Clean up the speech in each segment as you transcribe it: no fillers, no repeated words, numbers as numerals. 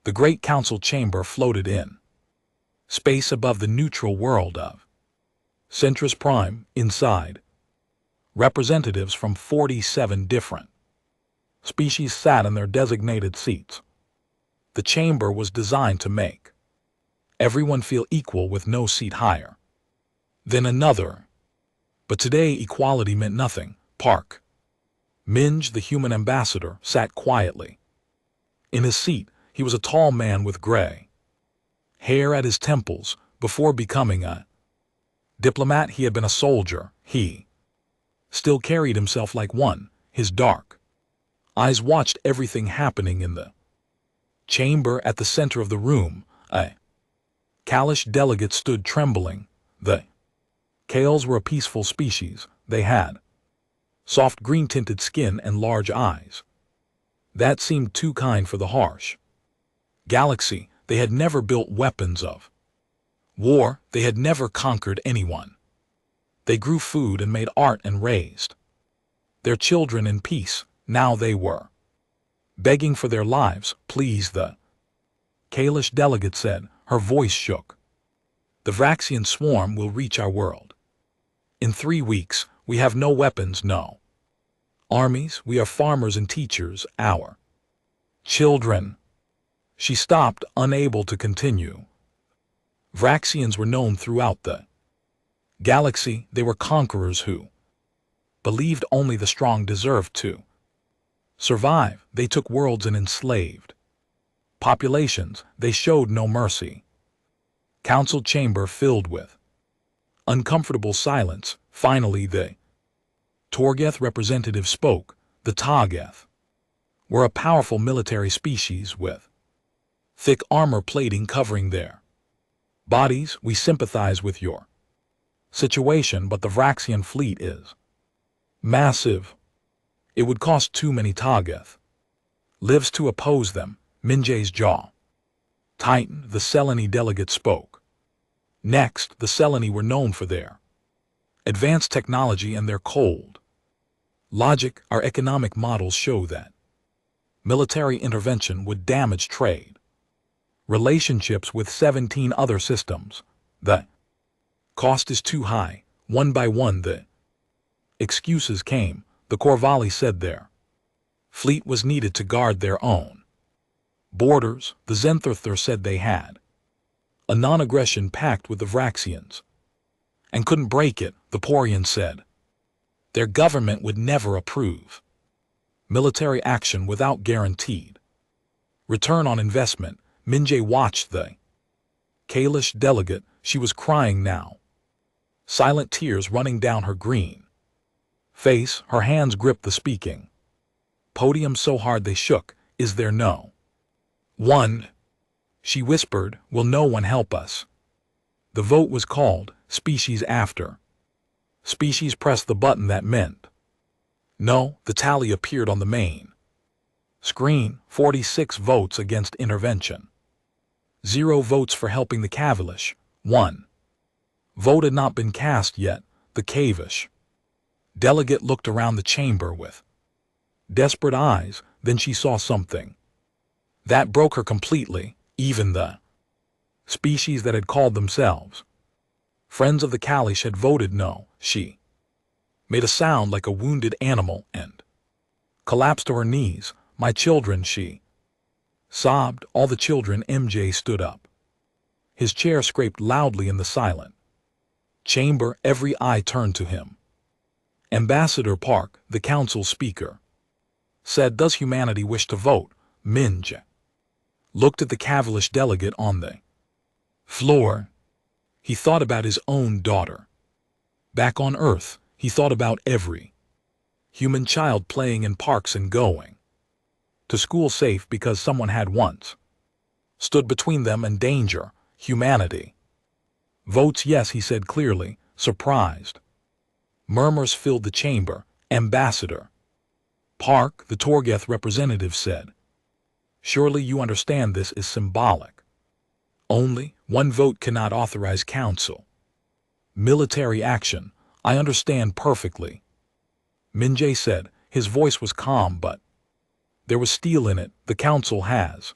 The Great Council Chamber floated in space above the neutral world of Centrus Prime. Inside, representatives from 47 different species sat in their designated seats. The chamber was designed to make everyone feel equal with no seat higher than another. But today equality meant nothing. Park Minge, the human ambassador, sat quietly. In his seat, he was a tall man with gray hair at his temples. Before becoming a diplomat, he had been a soldier. He still carried himself like one. His dark eyes watched everything happening in the chamber. At the center of the room, a Kalish delegate stood trembling. The Kales were a peaceful species. They had soft green-tinted skin and large eyes that seemed too kind for the harsh galaxy. They had never built weapons of war. They had never conquered anyone. They grew food and made art and raised their children in peace. Now they were begging for their lives. Please, the Kalish delegate said. Her voice shook. The Vraxian swarm will reach our world in 3 weeks. We have no weapons, no armies. We are farmers and teachers. Our children. She stopped, unable to continue. Vraxians were known throughout the galaxy. They were conquerors who believed only the strong deserved to survive. They took worlds and enslaved populations. They showed no mercy. Council chamber filled with uncomfortable silence. Finally, the Torgeth representative spoke. The Togeth were a powerful military species with thick armor plating covering their bodies. We sympathize with your situation, but the Vraxian fleet is massive. It would cost too many Togeth lives to oppose them. Minje's jaw tightened. The Seleni delegate spoke. Next, the Seleni were known for their advanced technology and their cold logic. Our economic models show that military intervention would damage trade relationships with 17 other systems. The cost is too high. One by one the excuses came. The Corvalli said their fleet was needed to guard their own borders. The Zenthurthur said they had a non-aggression pact with the Vraxians and couldn't break it. The Porians said their government would never approve military action without guaranteed return on investment. Minje watched the Kalish delegate. She was crying now, silent tears running down her green face. Her hands gripped the speaking podium so hard they shook. Is there no one? She whispered. Will no one help us? The vote was called. Species after species pressed the button that meant no. The tally appeared on the main screen. 46 votes against intervention. 0 votes for helping the Kavalish. 1 vote had not been cast yet. The Kavish delegate looked around the chamber with desperate eyes. Then she saw something that broke her completely. Even the species that had called themselves friends of the Kalish had voted no. She made a sound like a wounded animal and collapsed to her knees. My children, she sobbed. All the children. MJ stood up. His chair scraped loudly in the silent chamber. Every eye turned to him. Ambassador Park, the council speaker, said, does humanity wish to vote? Minje looked at the Kavalish delegate on the floor. He thought about his own daughter. Back on Earth, he thought about every human child playing in parks and going to school safe because someone had once stood between them and danger. Humanity votes yes, he said clearly, surprised. Murmurs filled the chamber. Ambassador Park, the Torgeth representative, said, surely you understand this is symbolic. Only 1 vote cannot authorize council military action. I understand perfectly. Minje said. His voice was calm, but there was steel in it. The council has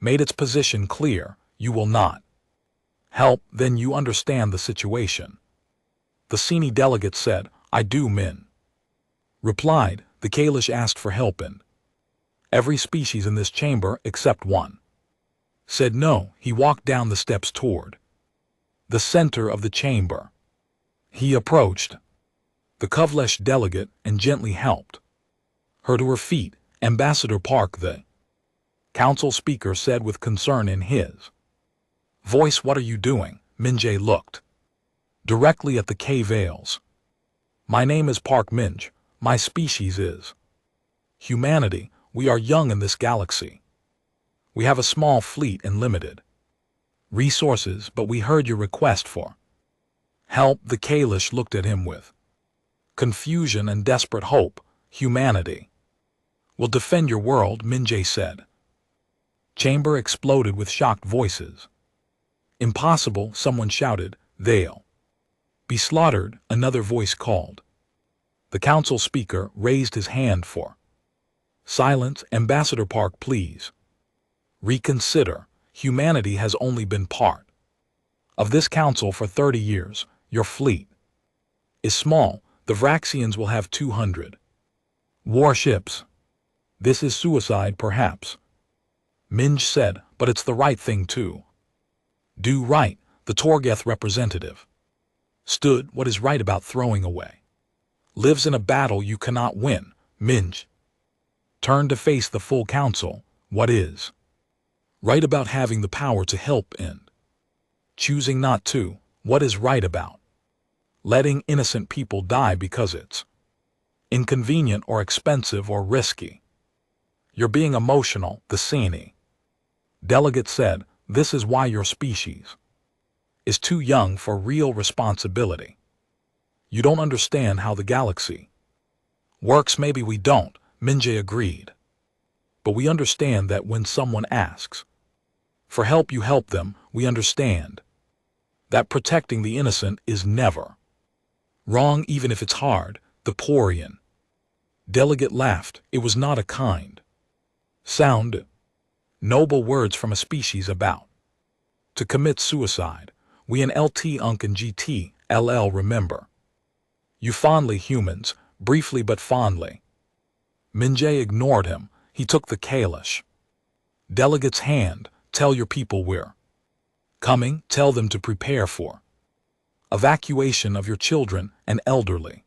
made its position clear. You will not help, then you understand the situation. The Sini delegate said, I do, Min. Replied, the Kalish asked for help in every species in this chamber except one. Said no. He walked down the steps toward the center of the chamber. He approached the Kovlesh delegate and gently helped her to her feet. Ambassador Park, the council speaker, said with concern in his voice, what are you doing? Minjay looked directly at the cave ales. My name is Park Minj. My species is humanity. We are young in this galaxy. We have a small fleet and limited resources, but we heard your request for help. The Kalish looked at him with confusion and desperate hope. Humanity will defend your world, Minjay said. Chamber exploded with shocked voices. Impossible, someone shouted. They'll be slaughtered, another voice called. The council speaker raised his hand for silence. Ambassador Park, please reconsider. Humanity has only been part of this council for 30 years. Your fleet is small. The Vraxians will have 200 warships. This is suicide, perhaps. Minj said, but it's the right thing to do. Right, the Torgeth representative stood. What is right about throwing away lives in a battle you cannot win? Minj turned to face the full council. What is right about having the power to help and choosing not to? What is right about letting innocent people die because it's inconvenient or expensive or risky? You're being emotional, the Sini delegate said. This is why your species is too young for real responsibility. You don't understand how the galaxy works. Maybe we don't, Minjay agreed. But we understand that when someone asks for help, you help them. We understand that protecting the innocent is never wrong, even if it's hard. The Porian delegate laughed. It was not a kind sound. Noble words from a species about to commit suicide. We in LT Unk and GT LL remember you fondly, humans, briefly but fondly. Minjay ignored him. He took the Kalish delegate's hand. Tell your people we're coming. Tell them to prepare for evacuation of your children and elderly.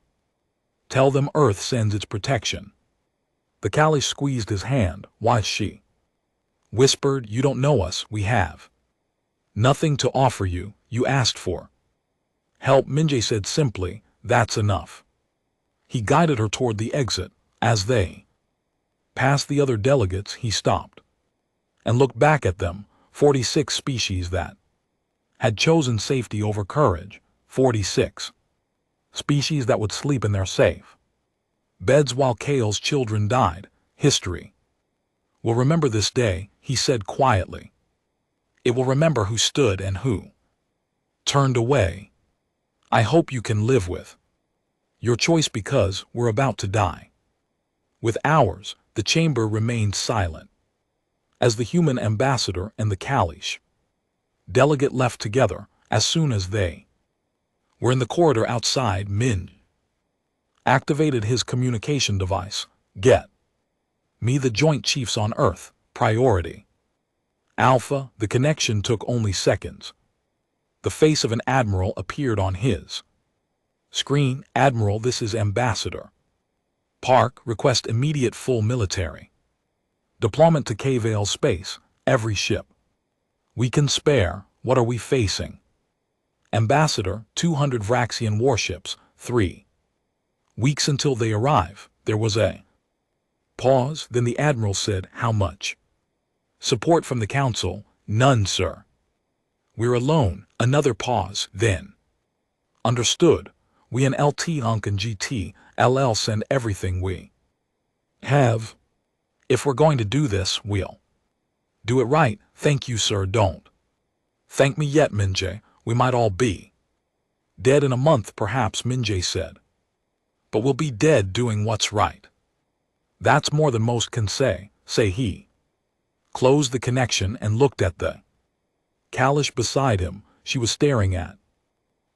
Tell them Earth sends its protection. The Kalish squeezed his hand. Why? She whispered. You don't know us. We have nothing to offer you. You asked for help. Minjay said simply, that's enough. He guided her toward the exit. As they passed the other delegates, he stopped and looked back at them. 46 species that had chosen safety over courage. 46 species that would sleep in their safe beds while Kale's children died. History will remember this day, he said quietly. It will remember who stood and who turned away. I hope you can live with your choice because we're about to die with ours. The chamber remained silent as the human ambassador and the Kalish delegate left together. As soon as they were in the corridor outside, Min activated his communication device. Get me the Joint Chiefs on Earth. Priority Alpha. The connection took only seconds. The face of an admiral appeared on his screen. Admiral, this is Ambassador Park. Request immediate full military deployment to K-Vale space. Every ship we can spare. What are we facing? Ambassador, 200 Vraxian warships. 3 weeks until they arrive. There was a pause. Then the admiral said, how much support from the council? None, sir. We're alone. Another pause. Then understood. We in LT Unk and GT LL send everything we have. If we're going to do this, we'll do it right. Thank you, sir. Don't thank me yet, Minjay. We might all be dead in a month, perhaps, Minjay said. But we'll be dead doing what's right. That's more than most can say he closed the connection and looked at the Kalish beside him. She was staring at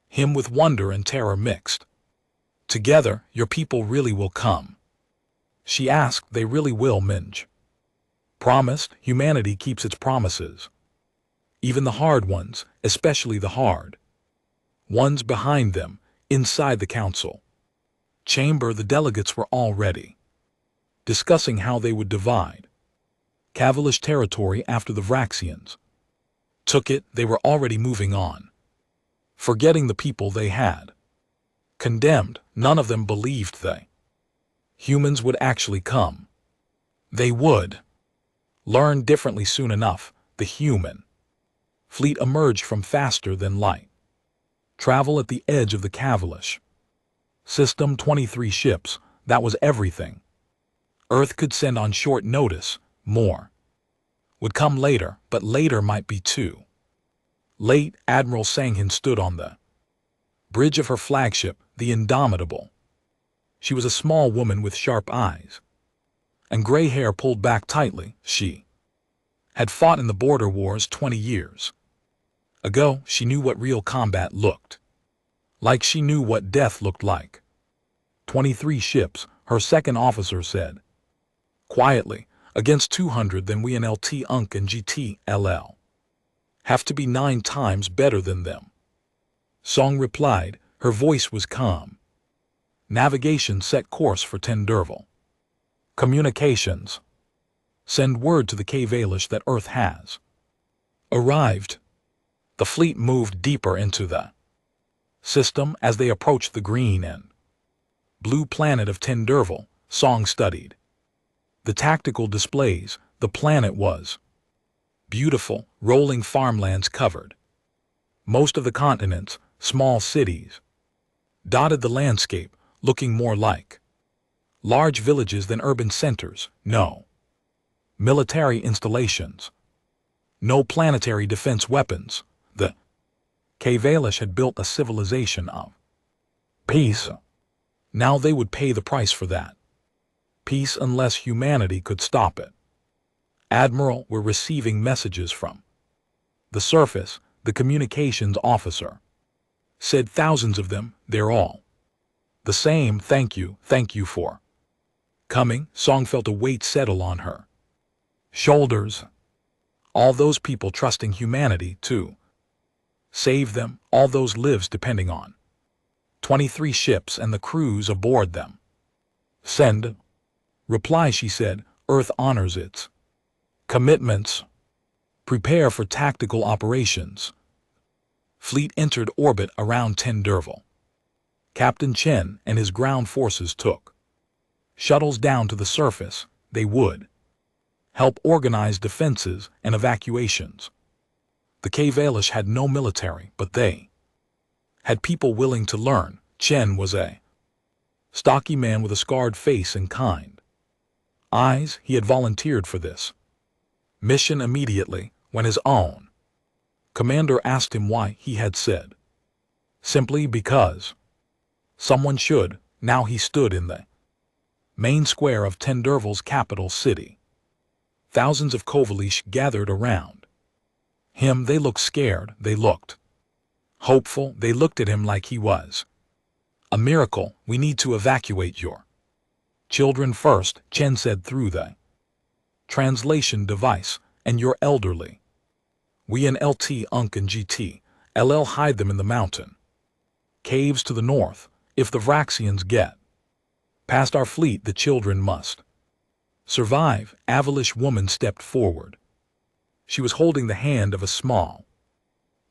him with wonder and terror mixed. Together, your people really will come. She asked, they really will, Minj. Promised, humanity keeps its promises. Even the hard ones, especially the hard ones behind them, inside the council chamber. The delegates were already discussing how they would divide Kavalish territory after the Vraxians took it. They were already moving on, forgetting the people they had condemned. None of them believed they humans would actually come. They would learn differently soon enough. The human fleet emerged from faster than light travel at the edge of the Kavalish system. 23 ships, that was everything Earth could send on short notice. More would come later, but later might be too late. Admiral Sanghin stood on the bridge of her flagship, the Indomitable. She was a small woman with sharp eyes and gray hair pulled back tightly. She had fought in the border wars 20 years ago. She knew what real combat looked like. She knew what death looked like. 23 ships, her second officer said quietly. Against 200, then we in LT Unk and GTLL have to be 9 times better than them. Song replied. Her voice was calm. Navigation set course for Tenderval. Communications. Send word to the Kavalish that Earth has arrived. The fleet moved deeper into the system as they approached the green and blue planet of Tenderval. Song studied the tactical displays. The planet was beautiful. Rolling farmlands covered most of the continents. Small cities dotted the landscape, looking more like large villages than urban centers. No military installations, no planetary defense weapons. The Kavalish had built a civilization of peace. Now they would pay the price for that peace unless humanity could stop it. Admiral, we're receiving messages from the surface. The communications officer said, thousands of them. They're all the same. Thank you for coming. Song felt a weight settle on her shoulders. All those people trusting humanity to save them, all those lives depending on 23 ships and the crews aboard them. Send. Reply, she said. Earth honors its commitments. Prepare for tactical operations. Fleet entered orbit around Tenderval. Captain Chen and his ground forces took shuttles down to the surface. They would help organize defenses and evacuations. The Kavalish had no military, but they had people willing to learn. Chen was a stocky man with a scarred face and kind eyes. He had volunteered for this mission immediately when his own commander asked him why. He had said, simply because someone should. Now he stood in the main square of Tenderval's capital city. Thousands of Kavalish gathered around him. They looked scared. They looked hopeful. They looked at him like he was a miracle. We need to evacuate your children first, Chen said through the translation device, and your elderly. We in LT Unk and GT LL hide them in the mountain caves to the north. If the Vraxians get past our fleet, the children must survive. Avalish woman stepped forward. She was holding the hand of a small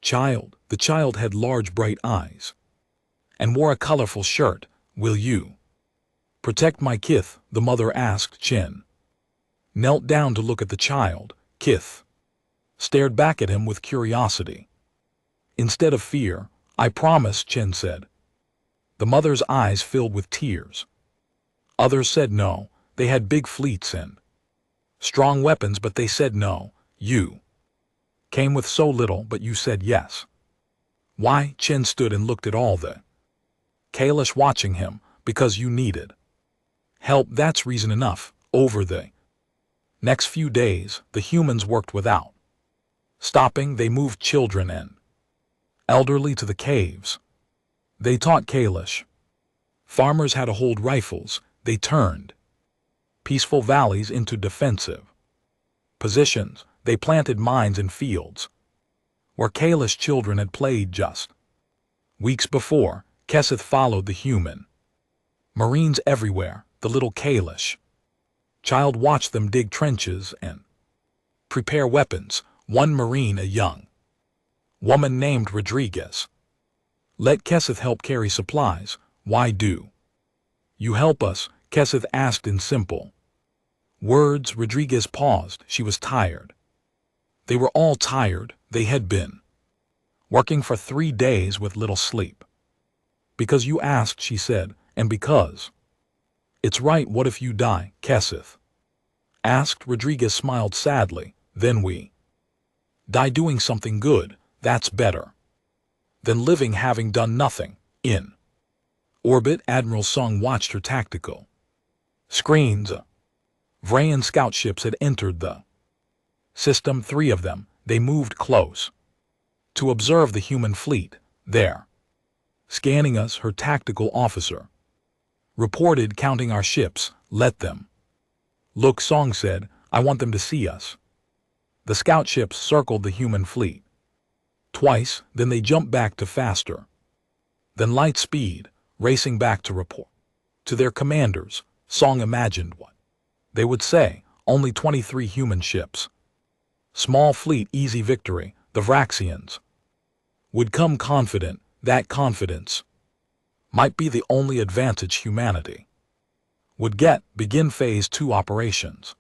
child. The child had large bright eyes and wore a colorful shirt. Will you protect my kith? The mother asked. Chen knelt down to look at the child. Kith stared back at him with curiosity instead of fear. I promise, Chen said. The mother's eyes filled with tears. Others said no. They had big fleets and strong weapons, but they said no. You came with so little, but you said yes. Why? Chen stood and looked at all the Kalish watching him. Because you needed help. That's reason enough. Over the Next few days, the humans worked without stopping. They moved children and elderly to the caves. They taught Kalish. Farmers had to hold rifles. They turned peaceful valleys into defensive positions. They planted mines in fields where Kalish children had played just weeks before. Keseth followed the human Marines everywhere. The little Kalish child watched them dig trenches and prepare weapons. One Marine, a young woman named Rodriguez, let Keseth help carry supplies. Why do you help us? Keseth asked in simple words. Rodriguez paused. She was tired. They were all tired. They had been working for 3 days with little sleep. Because you asked, she said, and because it's right. What if you die? Keseth asked. Rodriguez smiled sadly. Then we die doing something good. That's better than living having done nothing. In orbit, Admiral Sung watched her tactical screens. Vrayan scout ships had entered the system, 3 of them. They moved close to observe the human fleet. There, scanning us, her tactical officer reported, counting our ships. Let them look, Song said. I want them to see us. The scout ships circled the human fleet twice, then they jumped back to faster than light speed, racing back to report to their commanders. Song imagined what they would say. Only 23 human ships. Small fleet, easy victory. The Vraxians would come confident. That confidence might be the only advantage humanity would get. Begin Phase 2 operations.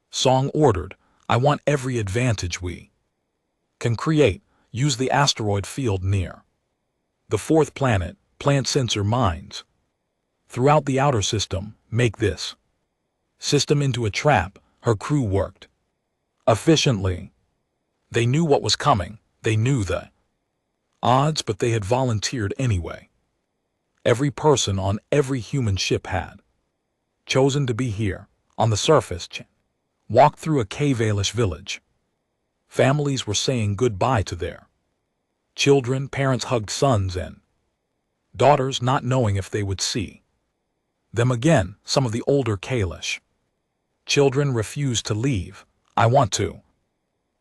Song ordered. I want every advantage we can create. Use the asteroid field near the 4th planet. Plant sensor mines throughout the outer system. Make this system into a trap. Her crew worked efficiently. They knew what was coming. They knew the odds, but they had volunteered anyway. Every person on every human ship had chosen to be here. On the surface, walked through a cave-alish village. Families were saying goodbye to their children. Parents hugged sons and daughters, not knowing if they would see them again. Some of the older Kalish children refused to leave. I want to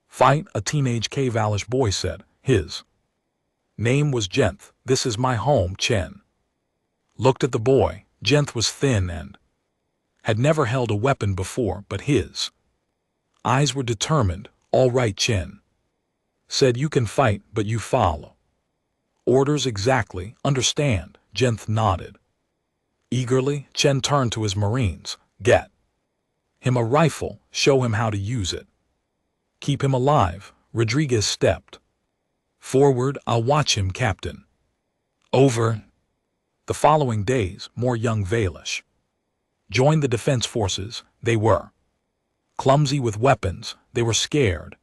fight, a teenage cave-alish boy said. His name was Jenth. This is my home. Chen looked at the boy. Jenth was thin and had never held a weapon before, but his eyes were determined. All right, Chen said. You can fight, but you follow orders exactly. Understand? Jenth nodded eagerly. Chen turned to his Marines. Get him a rifle. Show him how to use it. Keep him alive. Rodriguez stepped forward. I'll watch him, Captain. Over. The following days, more young Valish joined the defense forces. They were clumsy with weapons. They were scared,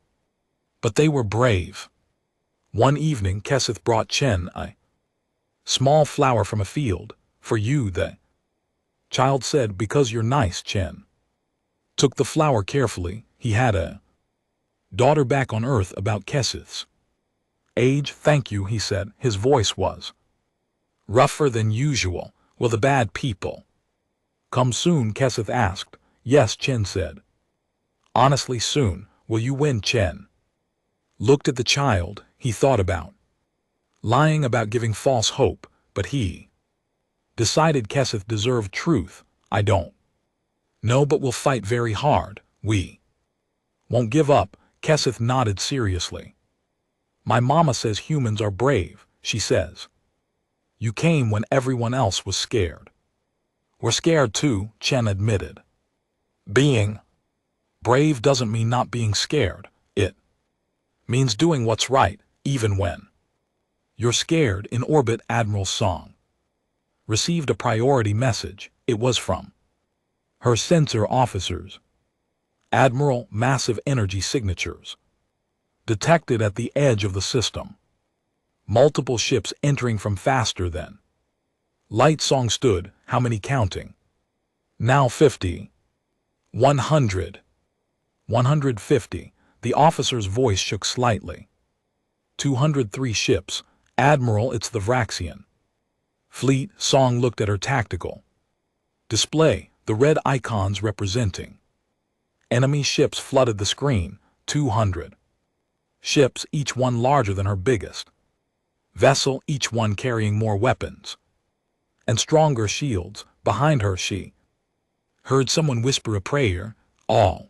but they were brave. One evening, Keseth brought Chen a small flower from a field. For you, the child said. Because you're nice. Chen took the flower carefully. He had a daughter back on Earth about Keseth's age. Thank you, he said. His voice was rougher than usual. Will the bad people come soon? Keseth asked. Yes, Chen said. Honestly, soon. Will you win? Chen looked at the child. He thought about lying, about giving false hope, but he decided Keseth deserved truth. I don't know, but we'll fight very hard. We won't give up. Keseth nodded seriously. My mama says humans are brave. She says you came when everyone else was scared. We're scared too, Chen admitted. Being brave doesn't mean not being scared. It means doing what's right, even when you're scared. In orbit, Admiral Song received a priority message. It was from her sensor officers. Admiral, massive energy signatures detected at the edge of the system. Multiple ships entering from faster than light. Song stood. How many? Counting. Now 50. 100. 150. The officer's voice shook slightly. 203 ships. Admiral, it's the Vraxian fleet. Song looked at her tactical display, the red icons representing enemy ships flooded the screen. 200 ships, each one larger than her biggest vessel, each one carrying more weapons and stronger shields. Behind her she heard someone whisper a prayer. All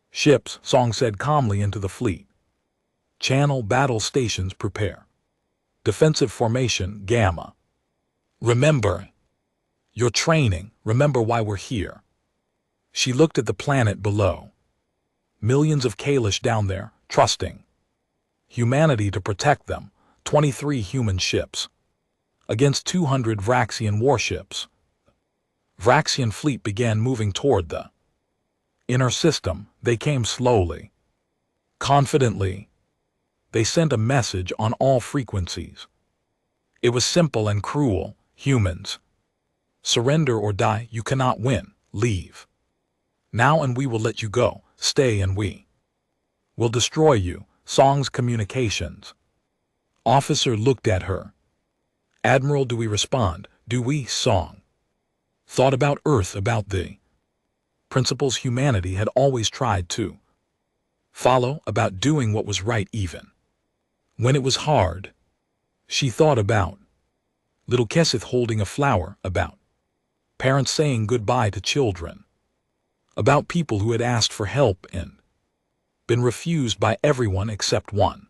ships, Song said calmly, into the fleet channel. Battle stations, prepare. Defensive formation, Gamma. Remember your training. Remember why we're here. She looked at the planet below. Millions of Kalish down there, trusting humanity to protect them. 23 human ships against 200 Vraxian warships. Vraxian fleet began moving toward the inner system. They came slowly, confidently. They sent a message on all frequencies. It was simple and cruel. Humans, surrender or die. You cannot win. Leave now and we will let you go. Stay and we will destroy you. Song's communications officer looked at her. Admiral, do we respond? Do we? Song thought about Earth, about the principles humanity had always tried to follow, about doing what was right even when it was hard. She thought about little Keseth holding a flower, about parents saying goodbye to children, about people who had asked for help and been refused by everyone except one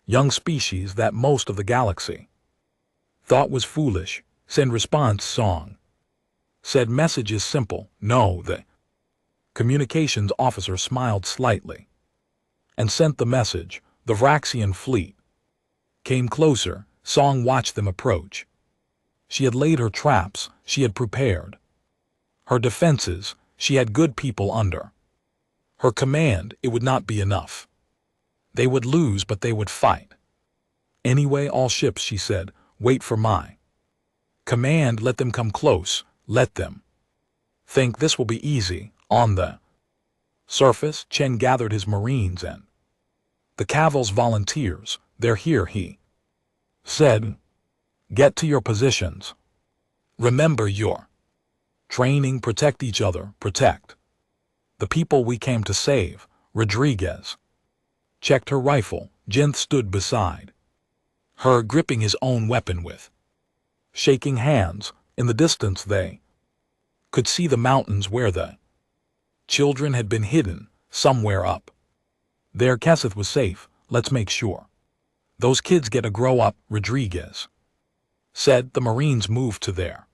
young species that most of the galaxy thought was foolish. Send response. Song said message is simple. No. The communications officer smiled slightly and sent the message. The Vraxian fleet came closer. Song watched them approach. She had laid her traps. She had prepared her defenses. She had good people under her command. It would not be enough. They would lose, but they would fight anyway. All ships, she said, wait for my command. Let them come close. Let them think this will be easy. On the surface, Chen gathered his marines and the Caval's volunteers. They're here, he said. Get to your positions. Remember your training. Protect each other. Protect the people we came to save. Rodriguez checked her rifle. Jinth stood beside her, gripping his own weapon with shaking hands. In the distance they could see the mountains where the children had been hidden. Somewhere up there, Keseth was safe. Let's make sure those kids get to grow up, Rodriguez said. The Marines moved to their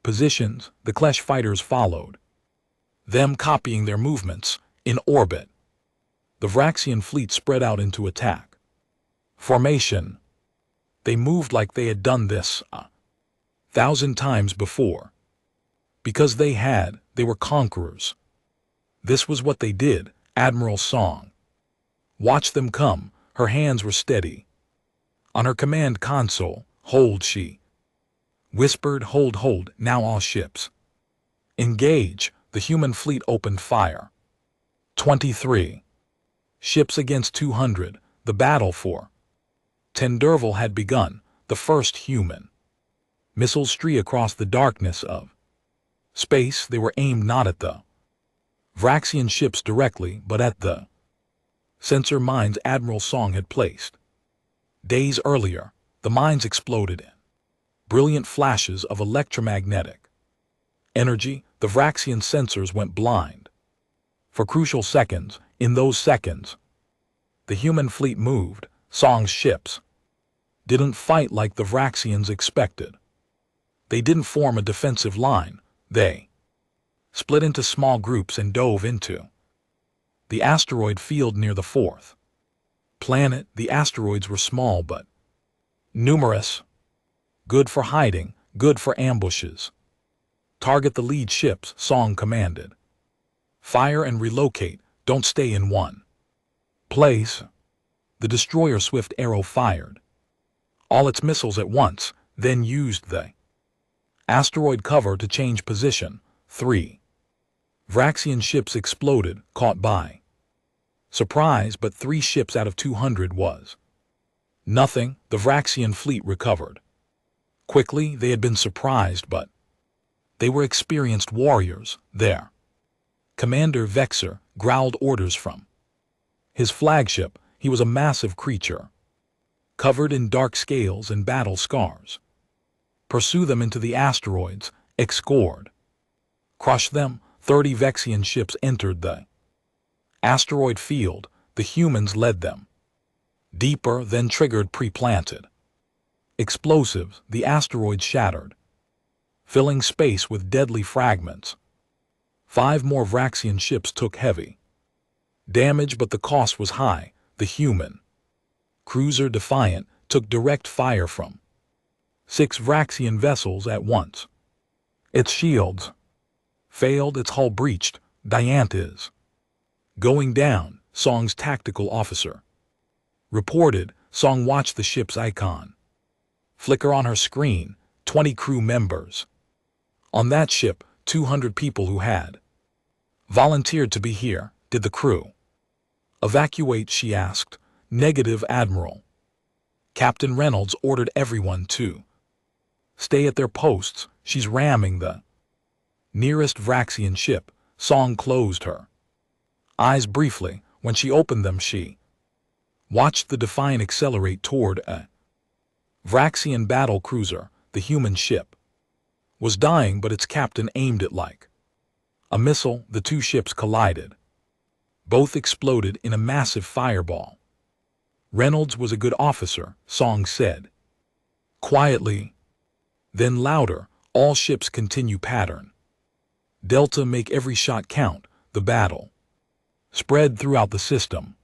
positions. The Klesh fighters followed them, copying their movements. In orbit, the Vraxian fleet spread out into attack formation. They moved like they had done this 1,000 times before. Because they were conquerors. This was what they did. Admiral Song watched them come. Her hands were steady on her command console. Hold, she whispered. Hold, hold. Now all ships engage. The human fleet opened fire. 23 ships against 200. The battle for Tenderval had begun. The first human missiles streak across the darkness of space. They were aimed not at the Vraxian ships directly, but at the sensor mines Admiral Song had placed days earlier. The mines exploded in brilliant flashes of electromagnetic energy. The Vraxian sensors went blind for crucial seconds. In those seconds, the human fleet moved. Song's ships didn't fight like the Vraxians expected. They didn't form a defensive line. They split into small groups and dove into the asteroid field near the fourth planet. The asteroids were small but numerous. Good for hiding, good for ambushes. Target the lead ships, Song commanded. Fire and relocate. Don't stay in one place. The destroyer Swift Arrow fired all its missiles at once, then used the asteroid cover to change position. 3 Vraxian ships exploded, caught by surprise, but 3 ships out of 200 was nothing. The Vraxian fleet recovered quickly. They had been surprised, but they were experienced warriors. Their commander Vexer growled orders from his flagship. He was a massive creature, covered in dark scales and battle scars. Pursue them into the asteroids, escort. Crush them. 30 Vexian ships entered the asteroid field. The humans led them deeper, then triggered pre-planted explosives. The asteroid shattered, filling space with deadly fragments. 5 more Vraxian ships took heavy damage, but the cost was high. The human cruiser Defiant took direct fire from 6 Vraxian vessels at once. Its shields failed, its hull breached. Diant is going down, Song's tactical officer reported. Song watched the ship's icon flicker on her screen. 20 crew members. On that ship, 200 people who had volunteered to be here. Did the crew evacuate, she asked. Negative, Admiral. Captain Reynolds ordered everyone to stay at their posts. She's ramming the nearest Vraxian ship. Song closed her eyes briefly. When she opened them, she watched the Defiant accelerate toward a Vraxian battle cruiser. The human ship was dying, but its captain aimed it like a missile. The 2 ships collided. Both exploded in a massive fireball. Reynolds was a good officer, Song said quietly. Then louder, all ships continue pattern Delta, make every shot count. The battle spread throughout the system.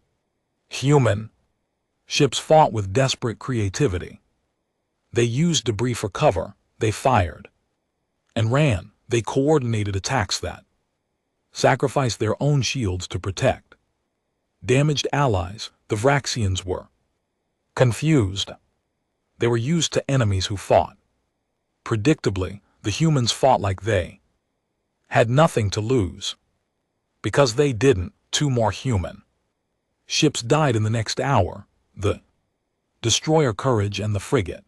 Human ships fought with desperate creativity. They used debris for cover. They fired and ran. They coordinated attacks that sacrificed their own shields to protect damaged allies. The Vraxians were confused. They were used to enemies who fought predictably. The humans fought like they had nothing to lose. Because they didn't, 2 more human ships died in the next hour. The destroyer Courage and the frigate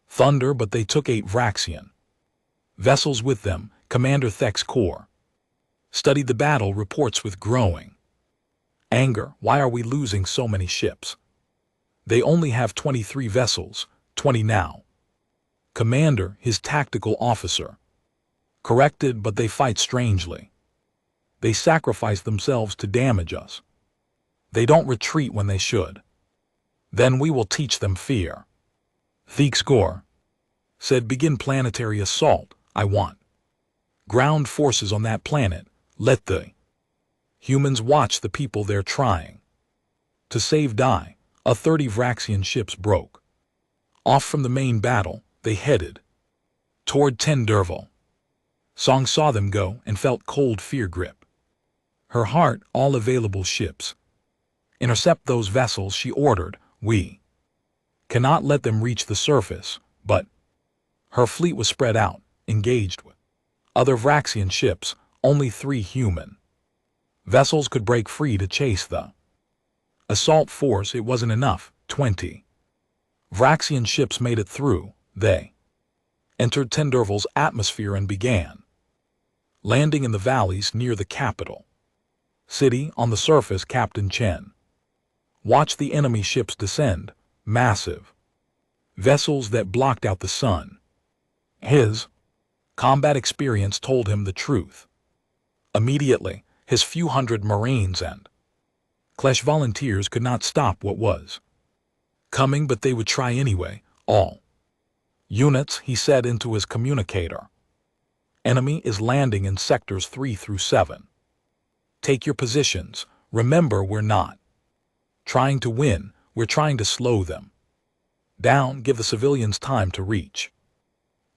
Thunder, but they took 8 Vraxian vessels with them. Commander Thek's Corps studied the battle reports with growing anger. Why are we losing so many ships? They only have 23 vessels, 20 now. Commander, his tactical officer corrected, but they fight strangely. They sacrifice themselves to damage us. They don't retreat when they should. Then we will teach them fear. Thek's Corps said, begin planetary assault. I want ground forces on that planet. Let the humans watch the people they're trying to save die. 30 Vraxian ships broke off from the main battle. They headed toward Tenderval. Song saw them go and felt cold fear grip her heart. All available ships, intercept those vessels, she ordered. We cannot let them reach the surface. But her fleet was spread out, engaged with other Vraxian ships. Only 3 human vessels could break free to chase the assault force. It wasn't enough. 20 Vraxian ships made it through. They entered Tenderval's atmosphere and began landing in the valleys near the capital city. On the surface, Captain Chen watched the enemy ships descend, massive vessels that blocked out the sun. His combat experience told him the truth. Immediately, his few hundred Marines and Klesh volunteers could not stop what was coming, but they would try anyway. All units, he said into his communicator. Enemy is landing in sectors 3 through 7. Take your positions. Remember, we're not trying to win, we're trying to slow them down. Give the civilians time to reach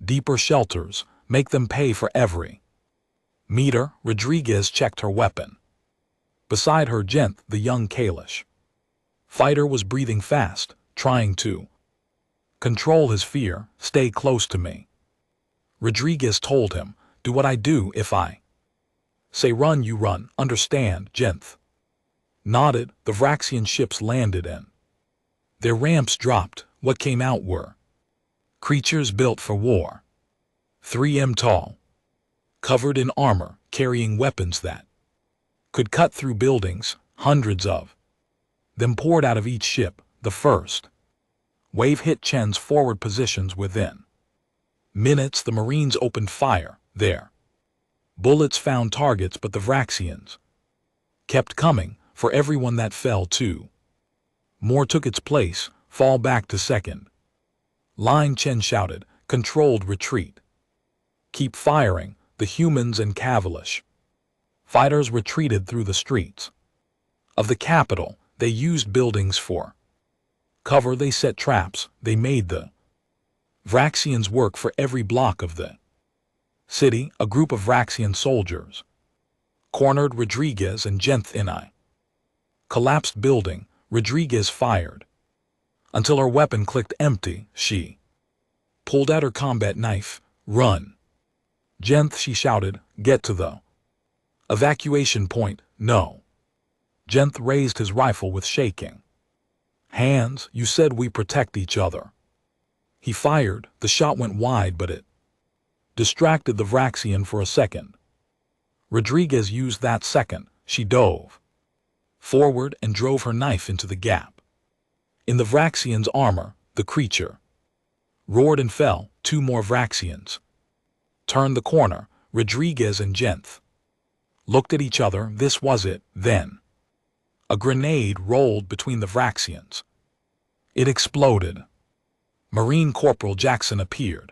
deeper shelters. Make them pay for every meter. Rodriguez checked her weapon. Beside her, Gent, the young Kalish fighter, was breathing fast, trying to control his fear. Stay close to me, Rodriguez told him. Do what I do. If I Say run, you run, understand, Jenth. Nodded, the Vraxian ships landed and their ramps dropped. What came out were creatures built for war. 3 m tall, covered in armor, carrying weapons that could cut through buildings. Hundreds of them poured out of each ship. The first wave hit Chen's forward positions. Within minutes, the Marines opened fire. Their bullets found targets, but the Vraxians kept coming. For everyone that fell, two more took its place. Fall back to second line, Chen shouted. Controlled retreat. Keep firing. The humans and Cavalish fighters retreated through the streets of the capital. They used buildings for cover. They set traps. They made the Vraxians work for every block of the city. A group of Vraxian soldiers cornered Rodriguez and Jenth in a collapsed building. Rodriguez fired until her weapon clicked empty. She pulled out her combat knife. Run, Jenth, she shouted. Get to the evacuation point. No. Jenth raised his rifle with shaking hands. You said we protect each other. He fired. The shot went wide, but it distracted the Vraxian for a second. Rodriguez used that second. She dove forward and drove her knife into the gap in the Vraxian's armor. The creature roared and fell. 2 more Vraxians turned the corner. Rodriguez and Jenth looked at each other. This was it. Then a grenade rolled between the Vraxians. It exploded. Marine Corporal Jackson appeared,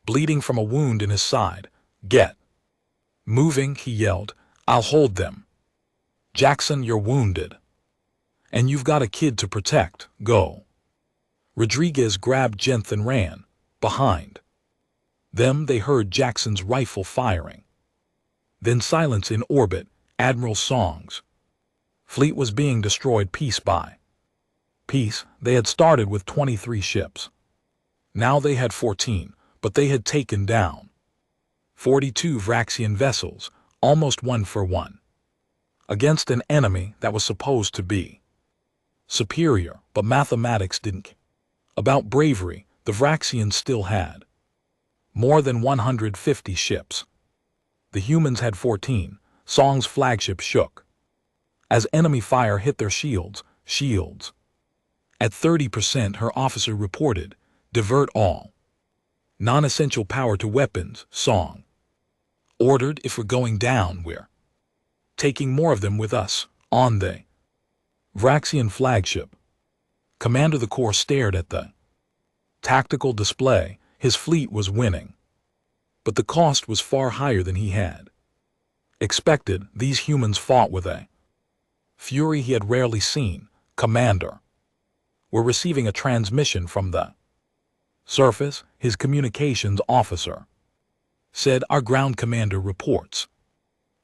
bleeding from a wound in his side. Get moving, he yelled. I'll hold them. Jackson, you're wounded. And you've got a kid to protect. Go. Rodriguez grabbed Jenth and ran. Behind them, they heard Jackson's rifle firing. Then silence in orbit. Admiral's songs. Fleet was being destroyed piece by piece. They had started with 23 ships. Now they had 14, but they had taken down 42 Vraxian vessels, almost 1 for 1, against an enemy that was supposed to be superior, but mathematics didn't care. About bravery, the Vraxians still had more than 150 ships. The humans had 14. Song's flagship shook as enemy fire hit their shields. At 30%, her officer reported, divert all non-essential power to weapons. Song ordered, if we're going down, we're taking more of them with us. On the Vraxian flagship, Commander the Corps stared at the tactical display. His fleet was winning, but the cost was far higher than he had expected. These humans fought with a fury he had rarely seen. Commander, we're receiving a transmission from the surface, his communications officer said. Our ground commander reports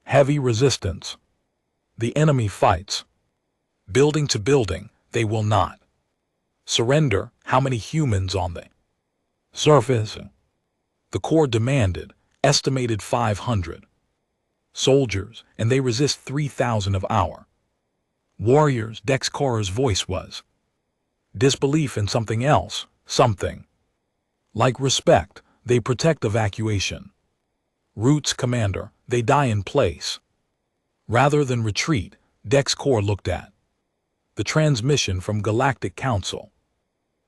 heavy resistance. The enemy fights building to building. They will not surrender. How many humans on the surface? The Corps demanded. Estimated 500 soldiers, and they resist 3,000 of our warriors. Dex Corps' voice was disbelief in something else, something like respect. They protect evacuation routes, Commander. They die in place rather than retreat. Dex Corps looked at the transmission from Galactic Council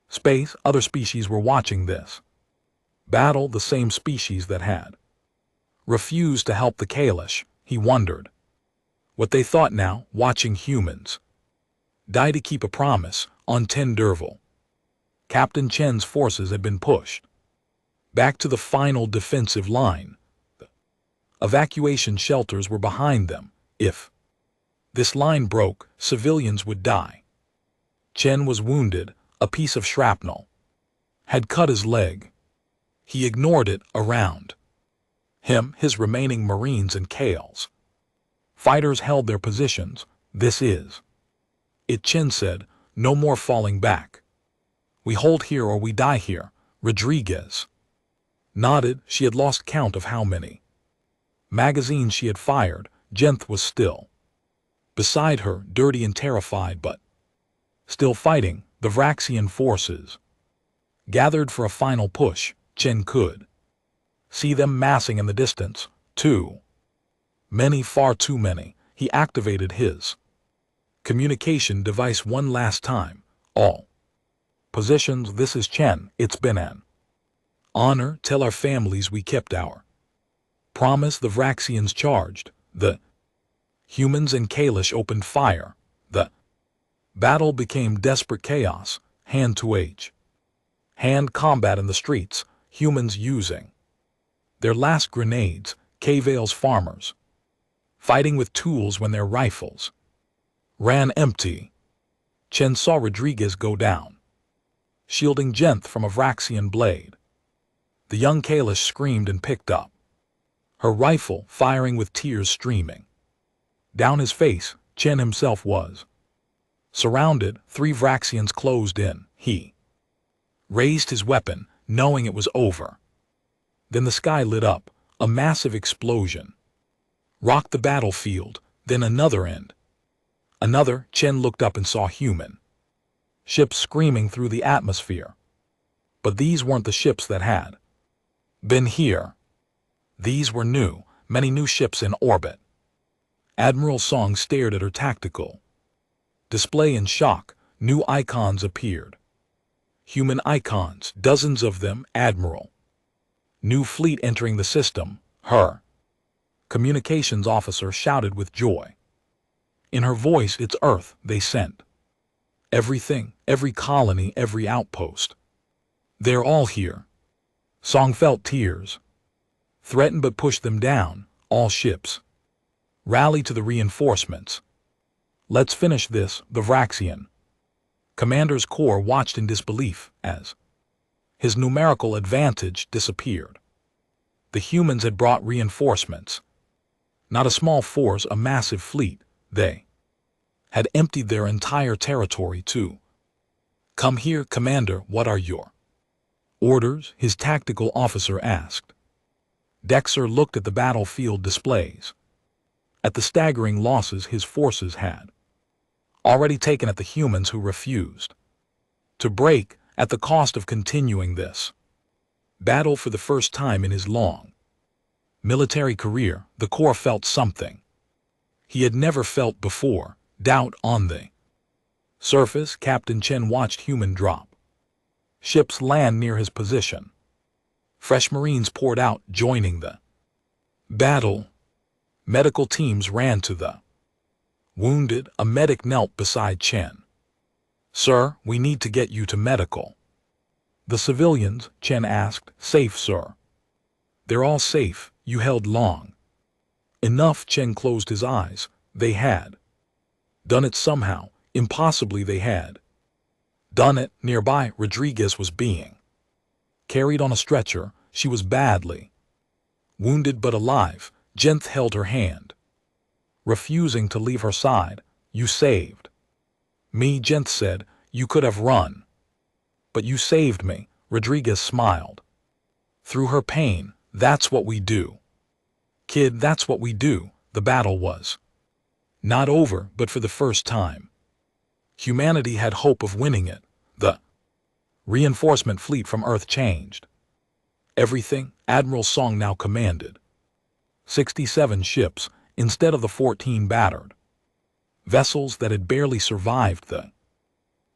space. Other species were watching this battle, the same species that had refused to help the Kalish. He wondered what they thought now, watching humans die to keep a promise. On Tenderville, Captain Chen's forces had been pushed back to the final defensive line. The evacuation shelters were behind them. If this line broke, civilians would die. Chen was wounded. A piece of shrapnel had cut his leg. He ignored it. Around him, his remaining Marines and Kales fighters held their positions. This is it, Chen said. No more falling back. We hold here or we die here. Rodriguez nodded. She had lost count of how many Magazines she had fired, Jenth was still. Beside her, dirty and terrified, but still fighting, the Vraxian forces. Gathered for a final push, Chen could see them massing in the distance. Too many, far too many. He activated his communication device one last time. All positions, this is Chen. It's been an honor. Tell our families we kept our promise. The Vraxians charged. The humans and Kalish opened fire. The battle became desperate chaos, hand combat in the streets, humans using their last grenades, K-Vale's farmers fighting with tools when their rifles ran empty. Chen saw Rodriguez go down, shielding Jenth from a Vraxian blade. The young Kalish screamed and picked up her rifle, firing with tears streaming down his face. Chen himself was surrounded. 3 Vraxians closed in. He raised his weapon, knowing it was over. Then the sky lit up. A massive explosion rocked the battlefield, then another end. Another. Chen looked up and saw human ships screaming through the atmosphere. But these weren't the ships that had been here. These were new, many new ships in orbit. Admiral Song stared at her tactical display in shock. New icons appeared. Human icons, dozens of them. Admiral. New fleet entering the system. Her communications officer shouted with joy. In her voice, it's Earth. They sent everything, every colony, every outpost. They're all here. Song felt tears. Threatened but pushed them down. All ships rally to the reinforcements. Let's finish this. The Vraxian commander's corps watched in disbelief as his numerical advantage disappeared. The humans had brought reinforcements. Not a small force, a massive fleet. They had emptied their entire territory too. Come here, Commander. What are your orders? His tactical officer asked. Dexter looked at the battlefield displays, at the staggering losses his forces had already taken, at the humans who refused to break, at the cost of continuing this battle for the first time in his long military career. The Corps felt something he had never felt before, doubt on the surface. Captain Chen watched human drop ships land near his position. Fresh Marines poured out, joining the battle. Medical teams ran to the wounded. A medic knelt beside Chen. Sir, we need to get you to medical. The civilians, Chen asked. Safe, sir. They're all safe. You held long enough. Chen closed his eyes. They had done it somehow. Impossibly they had done it. Nearby, Rodriguez was being carried on a stretcher. She was badly wounded but alive. Jenth held her hand, refusing to leave her side. You saved me, Jenth said. You could have run, but you saved me. Rodriguez smiled through her pain. That's what we do, kid, that's what we do. The battle was not over, but for the first time, humanity had hope of winning it. The reinforcement fleet from Earth changed everything. Admiral Song now commanded 67 ships instead of the 14 battered vessels that had barely survived the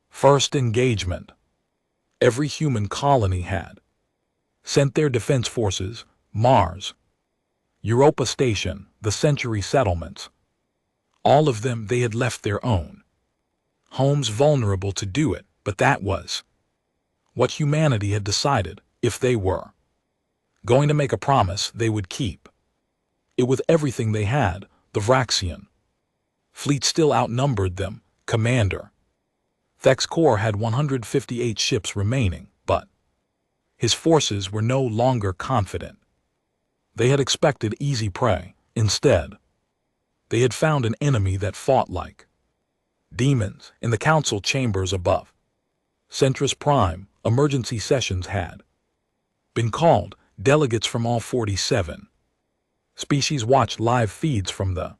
first engagement. Every human colony had sent their defense forces. Mars, Europa Station, the Century settlements. All of them, they had left their own homes vulnerable to do it, but that was what humanity had decided. If they were going to make a promise, they would keep it with everything they had. The Vraxian fleet still outnumbered them. Commander Thek's Corps had 158 ships remaining, but his forces were no longer confident. They had expected easy prey. Instead, they had found an enemy that fought like demons. In the council chambers above Centris Prime, emergency sessions had been called. Delegates from all 47 Species watched live feeds from the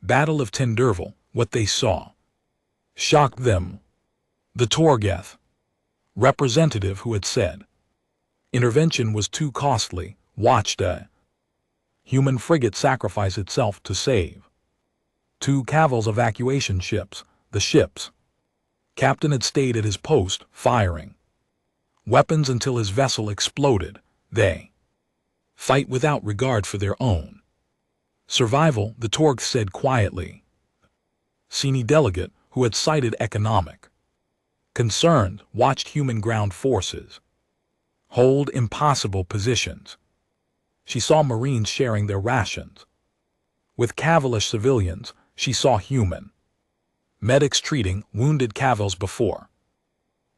Battle of Tenderville. What they saw shocked them. The Torgath representative who had said intervention was too costly watched a human frigate sacrifice itself to save 2 Caval's evacuation ships. The ship's captain had stayed at his post, firing weapons until his vessel exploded. They fight without regard for their own survival, the Torg said quietly. Senior delegate, who had cited economic concern, watched human ground forces hold impossible positions. She saw Marines sharing their rations with Cavalish civilians. She saw human medics treating wounded Cavals before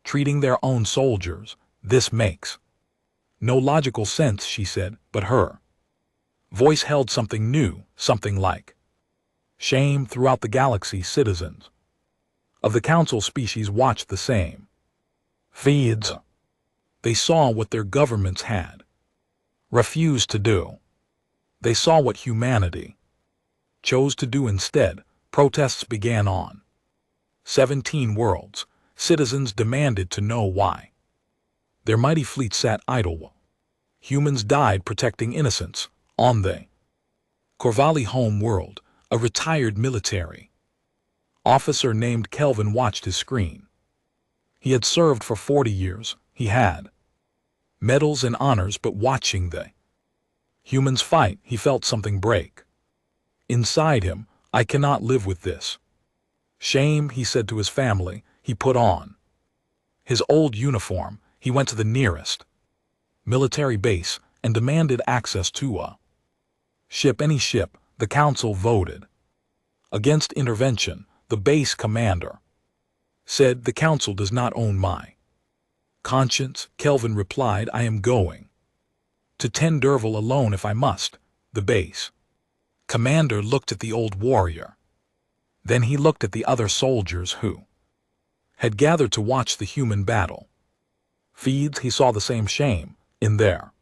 treating their own soldiers. This makes no logical sense, she said, but her voice held something new, something like shame. Throughout the galaxy, citizens of the Council species watched the same feeds. They saw what their governments had refused to do. They saw what humanity chose to do instead. Protests began on 17 worlds. Citizens demanded to know why their mighty fleet sat idle. Humans died protecting innocents. On the Corvalli home world, a retired military officer named Kelvin watched his screen. He had served for 40 years. He had medals and honors, but watching the humans fight, he felt something break inside him. I cannot live with this shame, he said to his family. He put on his old uniform. He went to the nearest military base and demanded access to a ship, any ship. The Council voted against intervention. The base commander said, "The Council does not own my conscience." Kelvin replied, "I am going to Tenderville alone if I must." The base commander looked at the old warrior. Then he looked at the other soldiers who had gathered to watch the human battle feeds. He saw the same shame in their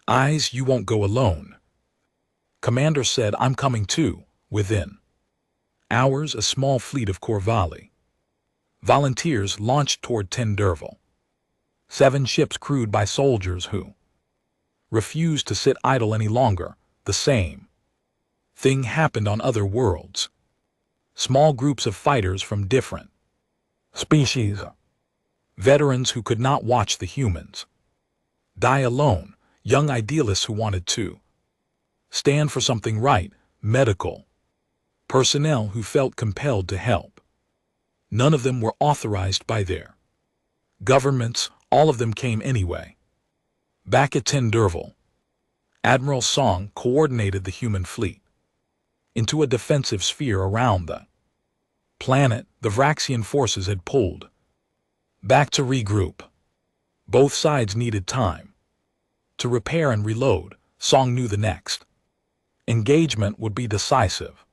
eyes. "You won't go alone," commander said. "I'm coming too." Within hours, a small fleet of Corvalli volunteers launched toward Tenderville. 7 ships crewed by soldiers who refused to sit idle any longer. The same thing happened on other worlds. Small groups of fighters from different species, veterans who could not watch the humans die alone, young idealists who wanted to stand for something right, medical personnel who felt compelled to help. None of them were authorized by their governments. All of them came anyway. Back at Tenderville, Admiral Song coordinated the human fleet into a defensive sphere around the planet. The Vraxian forces had pulled back to regroup. Both sides needed time to repair and reload. Song knew the next engagement would be decisive.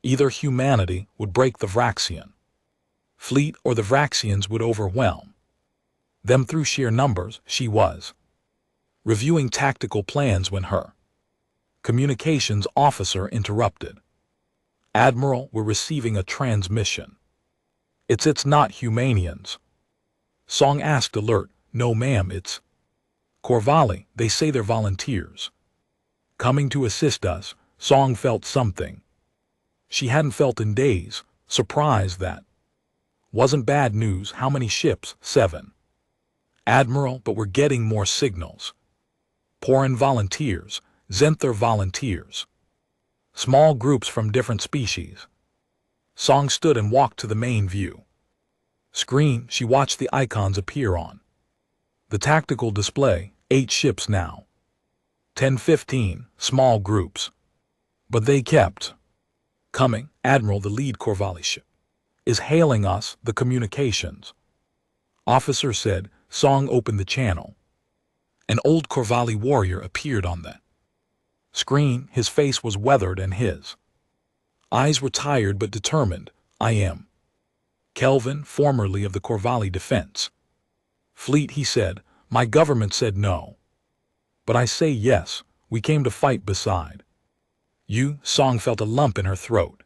Either humanity would break the Vraxian fleet or the Vraxians would overwhelm them through sheer numbers. She was reviewing tactical plans when her communications officer interrupted. "Admiral, we're receiving a transmission." It's not Humanians," Song asked, alert. "No ma'am, it's Corvalli. They say they're volunteers coming to assist us." Song felt something she hadn't felt in days, surprise that wasn't bad news. "How many ships?" 7. "Admiral, but we're getting more signals. Pour in volunteers, Zenther volunteers. Small groups from different species." Song stood and walked to the main view screen. She watched the icons appear on the tactical display. 8 ships now. 10-15, small groups. But they kept coming. "Admiral, the lead Corvalli ship is hailing us," the communications officer said. Song opened the channel. An old Corvalli warrior appeared on the screen. His face was weathered and his eyes were tired but determined. "I am Kelvin, formerly of the Corvalli Defense Fleet," he said. "My government said no, but I say yes. We came to fight beside you. Song felt a lump in her throat.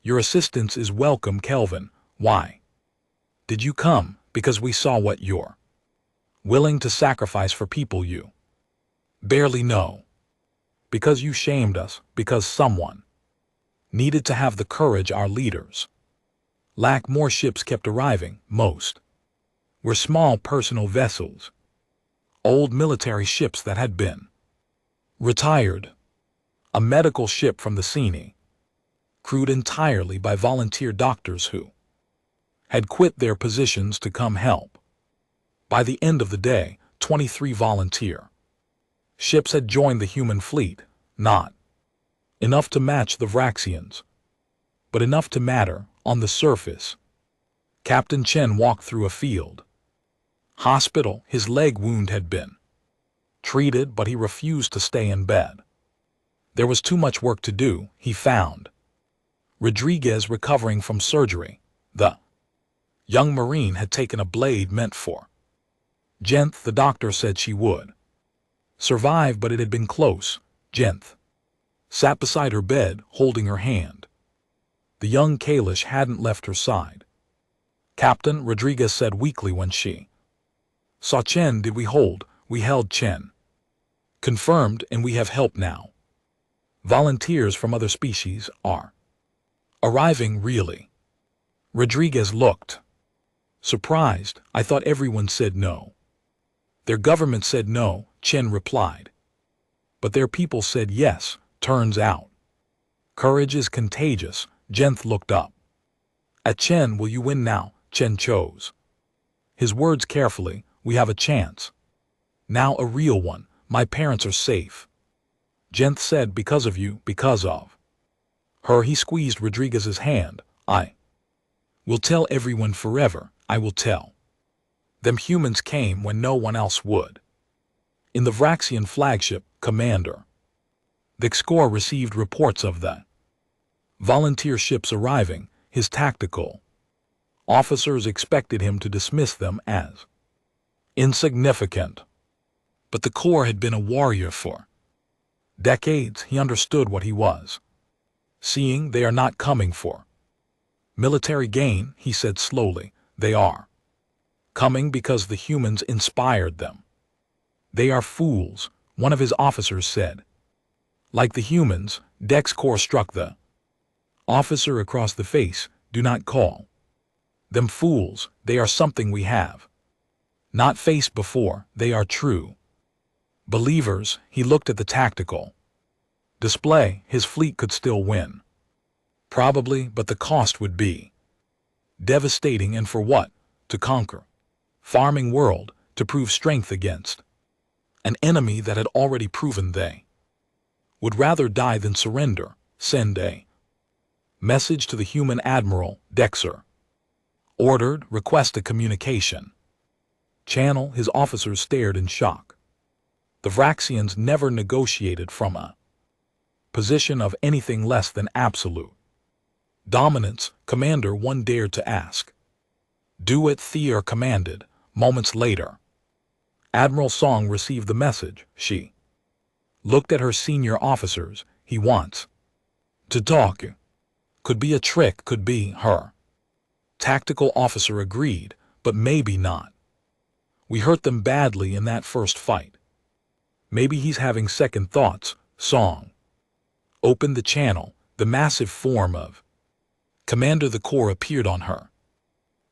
Your assistance is welcome, Kelvin. Why did you come? Because we saw what you're willing to sacrifice for people you barely know. Because you shamed us, because someone needed to have the courage our leaders lack. More ships kept arriving. Most were small personal vessels, old military ships that had been retired. A medical ship from the Sini, crewed entirely by volunteer doctors who had quit their positions to come help. By the end of the day, 23 volunteer ships had joined the human fleet, not enough to match the Vraxians, but enough to matter on the surface. Captain Chen walked through a field hospital. His leg wound had been treated, but he refused to stay in bed. There was too much work to do. He found Rodriguez recovering from surgery. The young Marine had taken a blade meant for Jenth. The doctor said she would survive, but it had been close. Jenth sat beside her bed, holding her hand. The young Kalish hadn't left her side. Captain, Rodriguez said weakly when she saw Chen. Did we hold? We held Chen. Confirmed, and we have help now. Volunteers from other species are arriving. Really? Rodriguez looked surprised. I thought everyone said no. Their government said no, Chen replied. But their people said yes. Turns out courage is contagious. Jenth looked up at Chen. Will you win now? Chen chose his words carefully. We have a chance. Now, a real one. My parents are safe. Jenth said, because of you, because of her. He squeezed Rodriguez's hand. I will tell everyone forever. I will tell them humans came when no one else would. In the Vraxian flagship, Commander Vixcor received reports of the volunteer ships arriving. His tactical officers expected him to dismiss them as insignificant. But the Corps had been a warrior for decades. He understood what he was seeing. They are not coming for military gain, he said slowly. They are coming because the humans inspired them. They are fools, one of his officers said. Like the humans, Dexcor struck the officer across the face. Do not call them fools. They are something we have not faced before. They are true believers. He looked at the tactical display. His fleet could still win. Probably, but the cost would be devastating. And for what? To conquer farming world, to prove strength against an enemy that had already proven they would rather die than surrender. Send a message to the human admiral, Dexter ordered. Request a communication channel. His officers stared in shock. The Vraxians never negotiated from a position of anything less than absolute dominance. Commander One dared to ask. Do it, Thier commanded. Moments later, Admiral Song received the message. She looked at her senior officers. He wants to talk. Could be a trick, could be her. Tactical officer agreed, but maybe not. We hurt them badly in that first fight. Maybe he's having second thoughts. Song opened the channel. The massive form of Commander the Corps appeared on her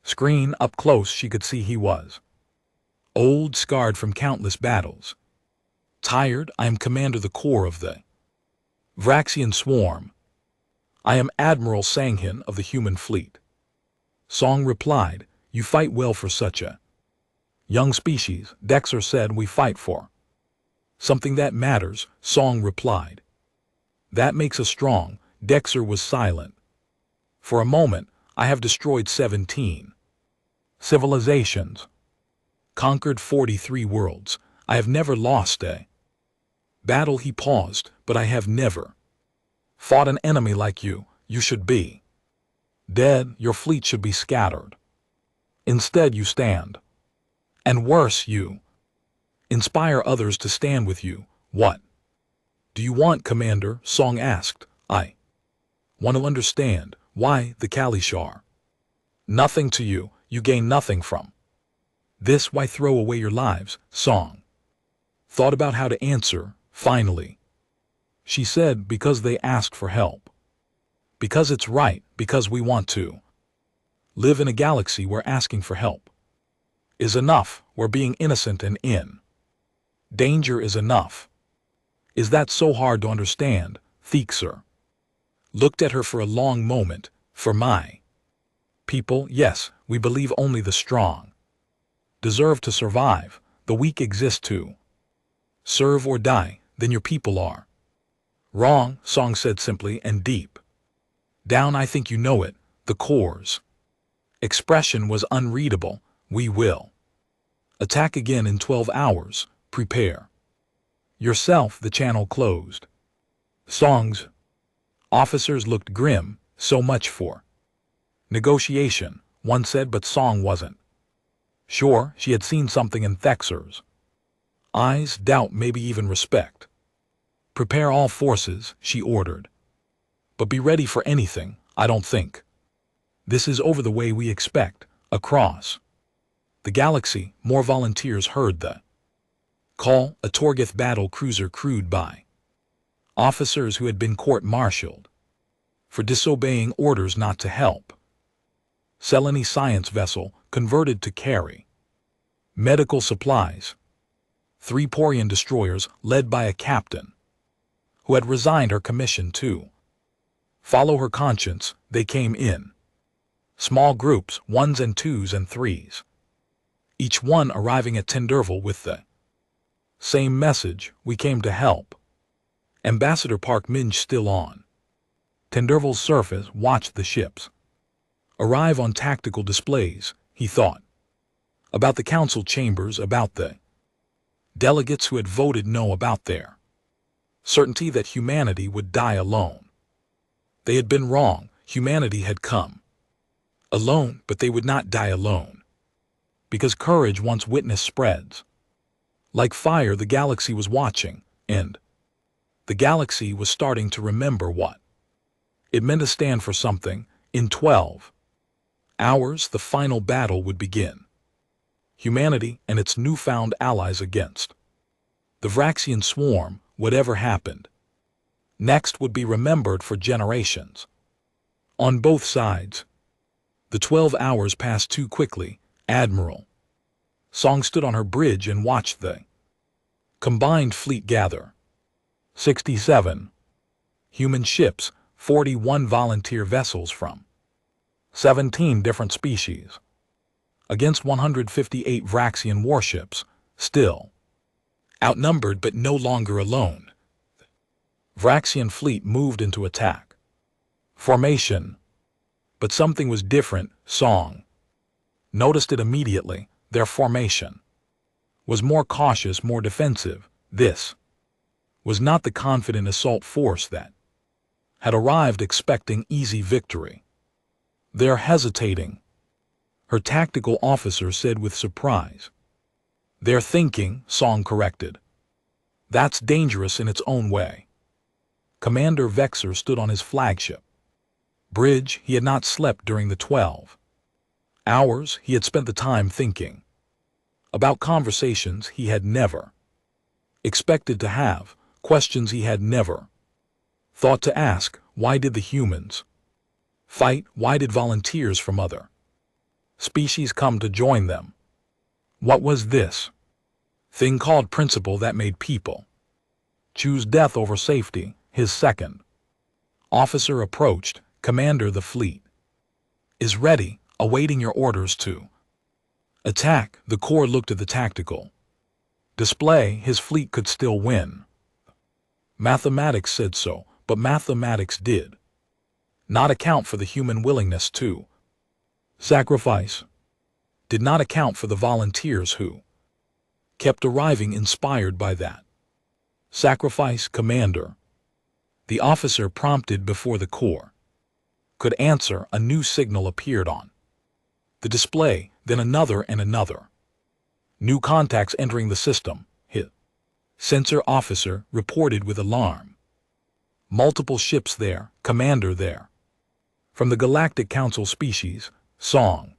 screen. Up close she could see he was old, scarred from countless battles. Tired. I am Commander the Corps of the Vraxian Swarm. I am Admiral Sanghin of the human fleet. Song replied, you fight well for such a young species. Dexter said, we fight for something that matters. Song replied, that makes us strong. Dexter was silent. For a moment, I have destroyed 17 civilizations, conquered 43 worlds. I have never lost a battle. He paused, but I have never fought an enemy like you. You should be dead. Your fleet should be scattered. Instead you stand. And worse, you inspire others to stand with you. What Do you want, Commander? Song asked. I want to understand. Why, the Kalishar? Nothing to you. You gain nothing from this. Why throw away your lives? Song thought about how to answer. Finally, she said, because they asked for help. Because it's right. Because we want to live in a galaxy where asking for help is enough, where being innocent and in danger is enough. Is that so hard to understand? Thixer looked at her for a long moment. For my people, yes, we believe only the strong deserve to survive. The weak exist to serve or die. Then your people are wrong, Song said simply and deep down. I think you know it. The core's expression was unreadable. We will attack again in 12 hours. Prepare yourself. The channel closed. Song's officers looked grim. So much for negotiation, one said, but Song wasn't sure. She had seen something in Thexer's eyes, doubt, maybe even respect. Prepare all forces, she ordered. But be ready for anything. I don't think this is over the way we expect. Across the galaxy, more volunteers heard the call. A Torgith battle cruiser crewed by officers who had been court-martialed for disobeying orders not to help. Selene science vessel converted to carry medical supplies. 3 Porian destroyers led by a captain who had resigned her commission to follow her conscience. They came in small groups, 1s and 2s and 3s, each one arriving at Tenderville with the same message: we came to help. Ambassador Park Minge, still on Tenderville's surface, watched the ships arrive on tactical displays. He thought about the council chambers, about the delegates who had voted no, about their certainty that humanity would die alone. They had been wrong. Humanity had come alone, but they would not die alone. Because courage, once witnessed, spreads like fire. The galaxy was watching, and the galaxy was starting to remember what it meant to stand for something. In 12 hours, the final battle would begin. Humanity and its newfound allies against the Vraxian swarm. Whatever happened next would be remembered for generations. On both sides, the 12 hours passed too quickly. Admiral Song stood on her bridge and watched the combined fleet gather. 67 human ships, 41 volunteer vessels from 17 different species, against 158 Vraxian warships, still outnumbered but no longer alone. Vraxian fleet moved into attack formation. But something was different. Song noticed it immediately. Their formation was more cautious, more defensive. This was not the confident assault force that had arrived expecting easy victory. They're hesitating, her tactical officer said with surprise. They're thinking, Song corrected. That's dangerous in its own way. Commander Vexer stood on his flagship bridge. He had not slept during the 12 hours. He had spent the time thinking about conversations he had never expected to have, questions he had never thought to ask. Why did the humans fight? Why did volunteers from other species come to join them? What was this thing called principle that made people choose death over safety? His second officer approached. Commander, the fleet is ready, awaiting your orders to attack. The Corps looked at the tactical display. His fleet could still win. Mathematics said so, but mathematics did not account for the human willingness to sacrifice, did not account for the volunteers who kept arriving inspired by that sacrifice. Commander, the officer prompted before the Corps could answer. A new signal appeared on the display, then another and another. New contacts entering the system. His Sensor officer reported with alarm. Multiple ships there, commander there. From the Galactic Council species, Song.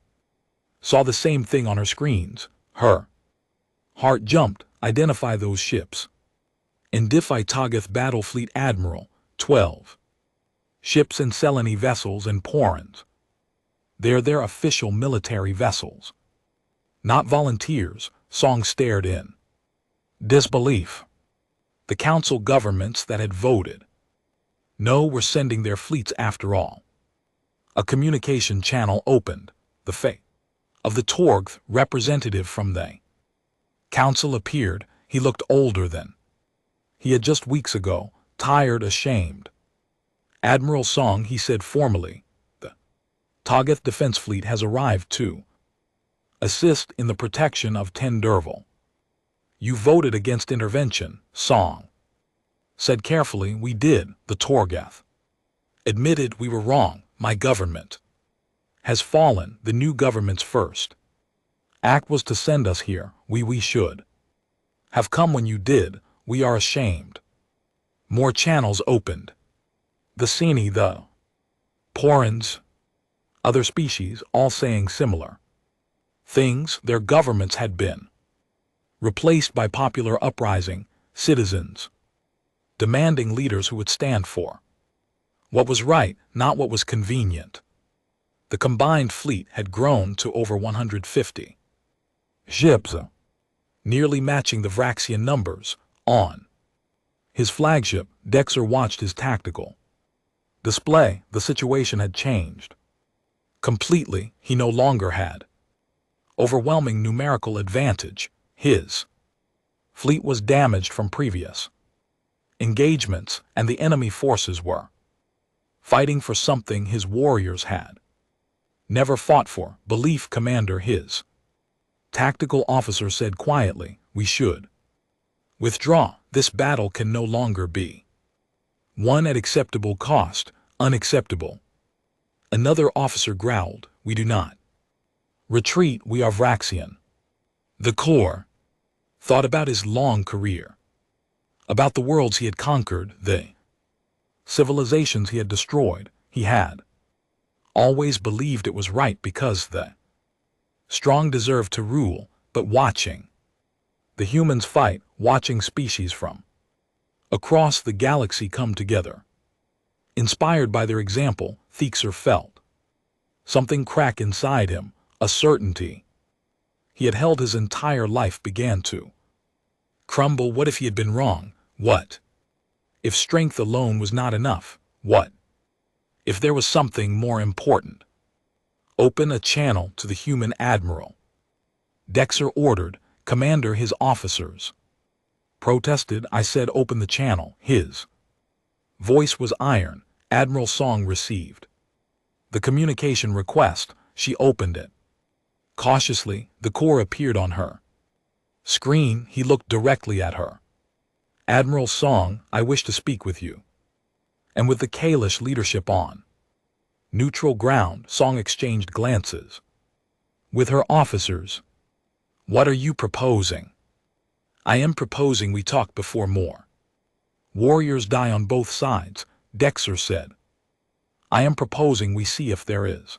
Saw the same thing on her screens, her. Heart jumped, identify those ships. Indify Togoth Battlefleet Admiral, 12. Ships and Seleni vessels and Porans. They're their official military vessels. Not volunteers, Song stared in disbelief. The council governments that had voted. No, were sending their fleets after all. A communication channel opened, the fate of the Torgth representative from the council appeared. He looked older than he had just weeks ago, tired, ashamed. Admiral Song, he said formally, the Togoth Defense Fleet has arrived to assist in the protection of Tenderval. You voted against intervention, Song said carefully. We did, the Torgoth admitted we were wrong. My government has fallen. The new government's first act was to send us here. We should have come when you did. We are ashamed. More channels opened. The Seni, the Porans, other species, all saying similar things. Their governments had been replaced by popular uprising, citizens demanding leaders who would stand for what was right, not what was convenient. The combined fleet had grown to over 150 ships, nearly matching the Vraxian numbers. On his flagship, Dexter watched his tactical display. The situation had changed completely. He no longer had overwhelming numerical advantage. His fleet was damaged from previous engagements, and the enemy forces were fighting for something his warriors had never fought for. Belief, Commander, his tactical officer said quietly. We should withdraw. This battle can no longer be won at acceptable cost. Unacceptable. Another officer growled. We do not retreat. We are Vraxian. The Corps thought about his long career, about the worlds he had conquered, the civilizations he had destroyed. He had always believed it was right because the strong deserved to rule, but watching the humans fight, watching species from across the galaxy come together, inspired by their example, Thixer felt something crack inside him, a certainty he had held his entire life began to crumble. What if he had been wrong? What if strength alone was not enough? What if there was something more important? Open a channel to the human admiral. Dexter ordered. Commander, his officers protested. I said open the channel. His voice was iron. Admiral Song received the communication request. She opened it. Cautiously, the core appeared on her screen. He looked directly at her. Admiral Song, I wish to speak with you. And with the Kalish leadership on neutral ground, Song exchanged glances with her officers. What are you proposing? I am proposing we talk before more warriors die on both sides, Dexter said. I am proposing we see if there is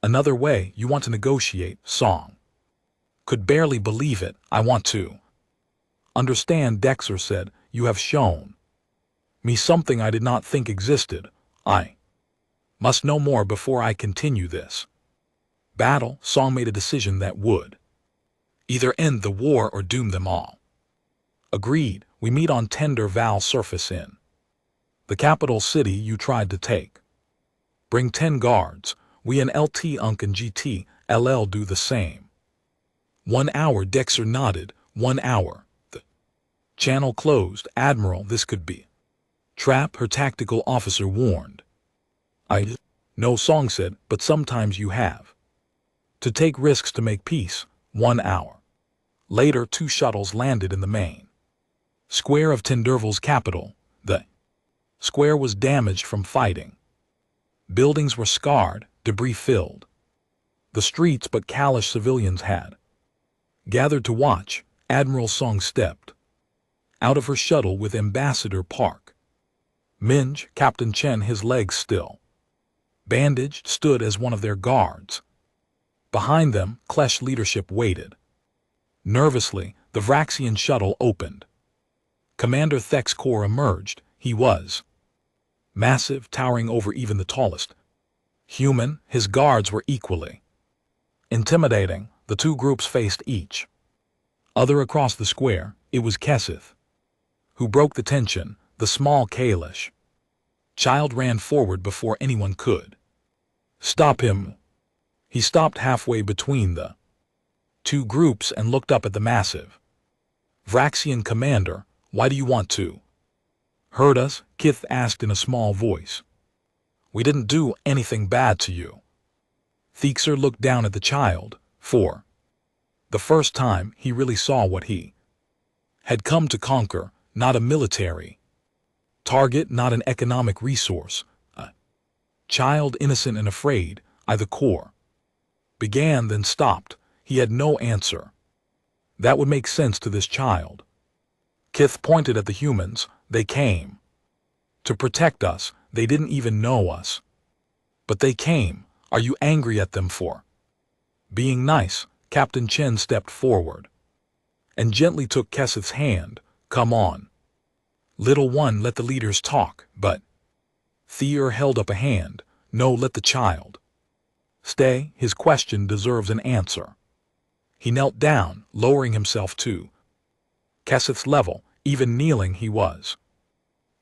another way. You want to negotiate? Song could barely believe it. I want to understand, Dexter said. You have shown me something I did not think existed. I must know more before I continue this battle. Song made a decision that would either end the war or doom them all. Agreed. We meet on Tenderval surface in the capital city you tried to take. Bring 10 guards. We and LT Unk and GT LL do the same. 1 hour. Dexter nodded. 1 hour. The channel closed. Admiral, this could be trap, her tactical officer warned. I know, Song said, but sometimes you have to take risks to make peace. 1 hour later, 2 shuttles landed in the main square of Tenderval's capital. The square was damaged from fighting. Buildings were scarred, debris filled the streets, but Kalish civilians had gathered to watch. Admiral Song stepped out of her shuttle with Ambassador Park. Minge, Captain Chen, his legs still bandaged, stood as one of their guards. Behind them, Klesh leadership waited. Nervously, the Vraxian shuttle opened. Commander Thek's corps emerged. He was massive, towering over even the tallest human. His guards were equally intimidating. The two groups faced each other across the square. It was Keseth who broke the tension. The small Kalish child ran forward before anyone could stop him. He stopped halfway between the two groups and looked up at the massive Vraxian commander. Why do you want to hurt us? Kith asked in a small voice. We didn't do anything bad to you. Thixer looked down at the child. For the first time, he really saw what he had come to conquer, not a military target, not an economic resource. A child innocent and afraid. The corps began, then stopped. He had no answer that would make sense to this child. Kith pointed at the humans. They came to protect us. They didn't even know us. But they came. Are you angry at them for being nice? Captain Chen stepped forward and gently took Keseth's hand. Come on, little one, let the leaders talk. But Thier held up a hand. No, let the child stay. His question deserves an answer. He knelt down, lowering himself to Keseth's level. Even kneeling, he was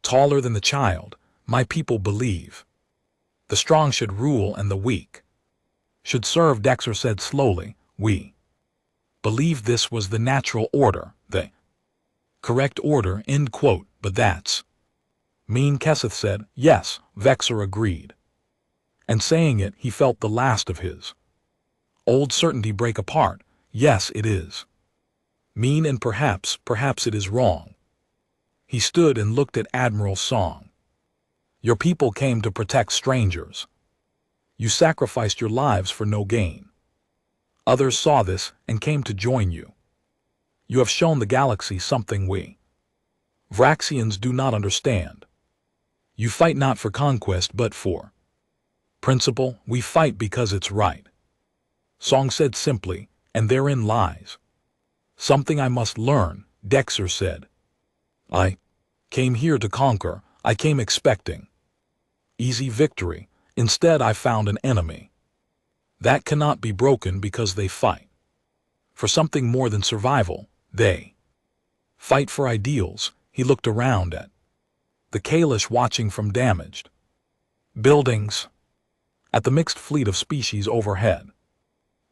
taller than the child. My people believe the strong should rule and the weak should serve, Dexter said slowly. We believe this was the natural order, the correct order, end quote. But that's mean, Keseth said. Yes, Vexer agreed. And saying it, he felt the last of his old certainty break apart. Yes, it is mean, and perhaps it is wrong. He stood and looked at Admiral Song. Your people came to protect strangers. You sacrificed your lives for no gain. Others saw this and came to join you. You have shown the galaxy something we Vraxians do not understand. You fight not for conquest but for principle. We fight because it's right. Song said simply, and therein lies something I must learn, Dexter said. I came here to conquer. I came expecting easy victory. Instead, I found an enemy that cannot be broken because they fight for something more than survival. They fight for ideals. He looked around at the Kalish watching from damaged buildings, at the mixed fleet of species overhead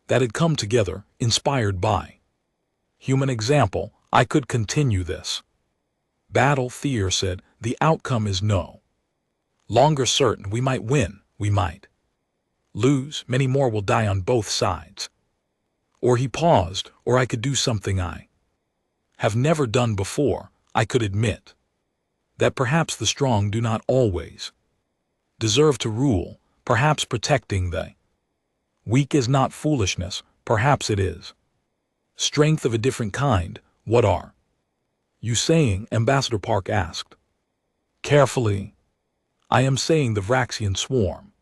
that had come together, inspired by human example. I could continue this battle, Thier said. The outcome is no longer certain. We might win, we might lose. Many more will die on both sides. Or he paused. Or I could do something I have never done before. I could admit that perhaps the strong do not always deserve to rule. Perhaps protecting the weak is not foolishness. Perhaps it is strength of a different kind. What are you saying? Ambassador Park asked carefully. I am saying the Vraxian swarm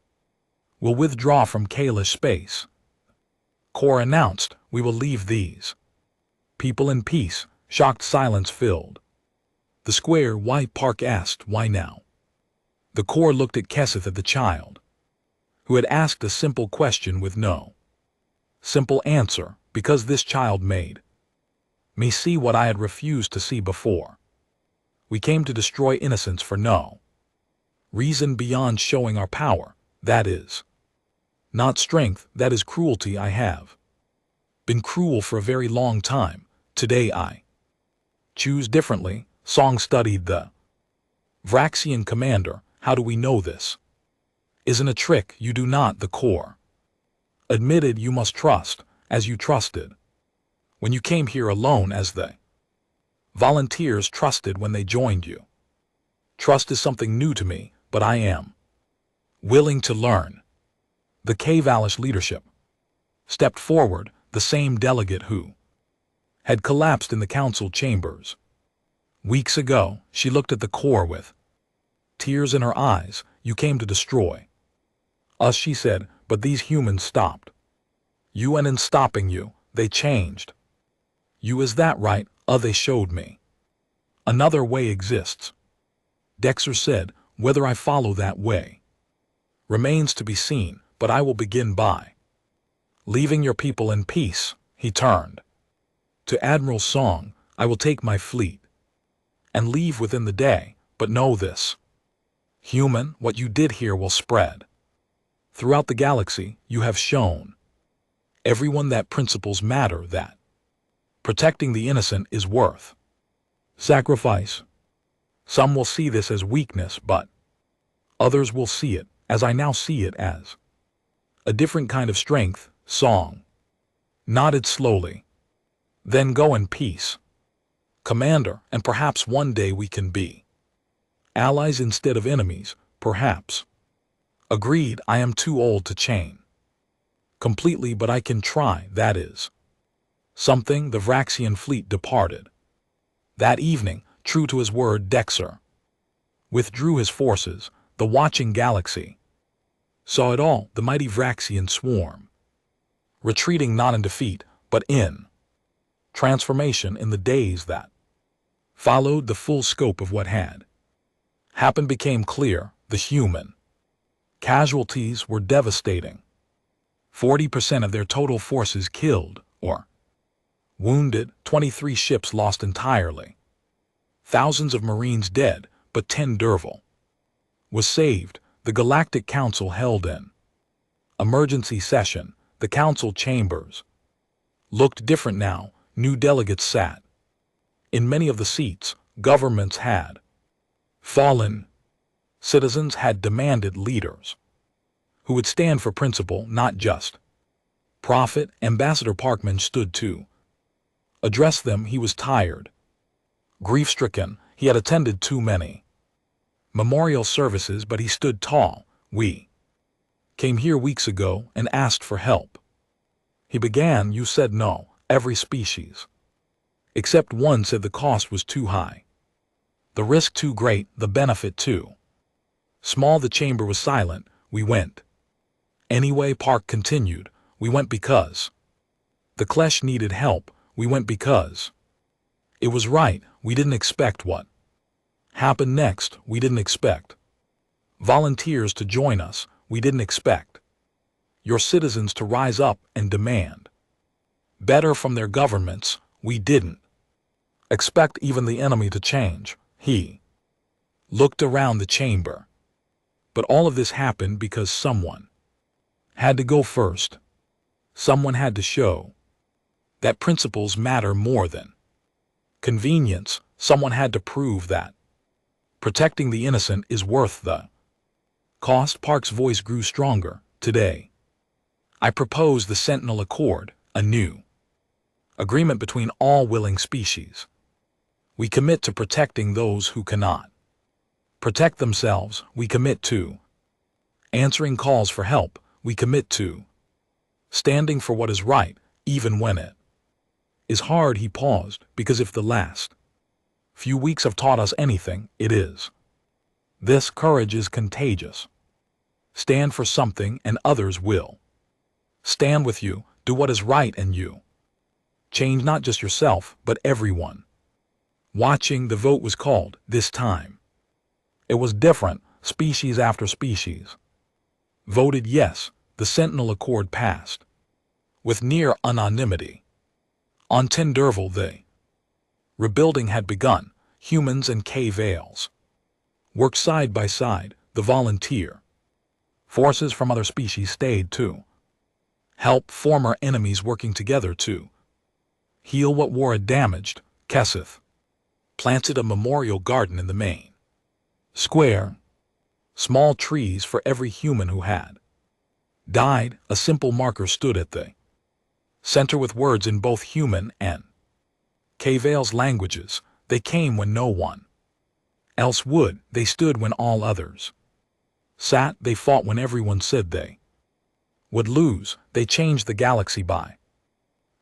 will withdraw from Kalish space. Corps announced. We will leave these people in peace. Shocked silence filled the square. Why? Park asked. Why now? The Corps looked at Keseth, at the child who had asked a simple question with no simple answer. Because this child made me see what I had refused to see before. We came to destroy innocence for no reason beyond showing our power. That is not strength, that is cruelty. I have been cruel for a very long time. Today I choose differently. Song studied the Vraxian commander. How do we know this isn't a trick? You do not. The Corps admitted. You must trust, as you trusted when you came here alone, as the volunteers trusted when they joined you. Trust is something new to me, but I am willing to learn. The Kavalish leadership stepped forward, the same delegate who had collapsed in the council chambers. Weeks ago, she looked at the core with tears in her eyes. You came to destroy us, she said, but these humans stopped you, and in stopping you, they changed you. Is that right? They showed me another way exists. Dexter said, whether I follow that way remains to be seen, but I will begin by leaving your people in peace. He turned to Admiral Song. I will take my fleet and leave within the day, but know this, human, what you did here will spread throughout the galaxy. You have shown everyone that principles matter, that protecting the innocent is worth sacrifice. Some will see this as weakness, but others will see it, as I now see it, as a different kind of strength. Song nodded slowly. Then go in peace, Commander, and perhaps one day we can be allies instead of enemies, perhaps. Agreed. I am too old to chain completely, but I can try. That is something. The Vraxian fleet departed that evening. True to his word, Dexter withdrew his forces. The watching galaxy saw it all, the mighty Vraxian swarm retreating not in defeat, but in transformation. In the days that followed, the full scope of what had happened became clear. The human casualties were devastating. 40% of their total forces killed or wounded, 23 ships lost entirely, thousands of Marines dead, but 10 Derval was saved. The Galactic Council held an emergency session. The council chambers looked different now. New delegates sat in many of the seats. Governments had fallen. Citizens had demanded leaders who would stand for principle, not just profit. Ambassador Parkman stood to address them. He was tired, grief-stricken. He had attended too many memorial services, but he stood tall. We came here weeks ago and asked for help, he began. You said no. Every species except one said the cost was too high, the risk too great, the benefit too small. The chamber was silent. We went anyway, Park continued. We went because the Klesh needed help. We went because it was right. We didn't expect what happened next. We didn't expect volunteers to join us. We didn't expect your citizens to rise up and demand better from their governments. We didn't expect even the enemy to change. He looked around the chamber. But all of this happened because someone had to go first. Someone had to show that principles matter more than convenience. Someone had to prove that protecting the innocent is worth the cost. Park's voice grew stronger. Today, I propose the Sentinel Accord, a new agreement between all willing species. We commit to protecting those who cannot protect themselves. We commit to answering calls for help. We commit to standing for what is right, even when it is hard. He paused, because if the last few weeks have taught us anything, it is this: courage is contagious. Stand for something and others will stand with you. Do what is right and you change not just yourself, but everyone watching. The vote was called. This time it was different. Species after species voted yes. The Sentinel Accord passed with near unanimity. On Tenderval, the rebuilding had begun. Humans and K-Vales worked side by side. The volunteer forces from other species stayed to help former enemies, working together to heal what war had damaged. Kesseth planted a memorial garden in the main square. Small trees for every human who had died. A simple marker stood at the center with words in both human and K-Vale's languages. They came when no one else would. They stood when all others sat. They fought when everyone said they would lose. They changed the galaxy by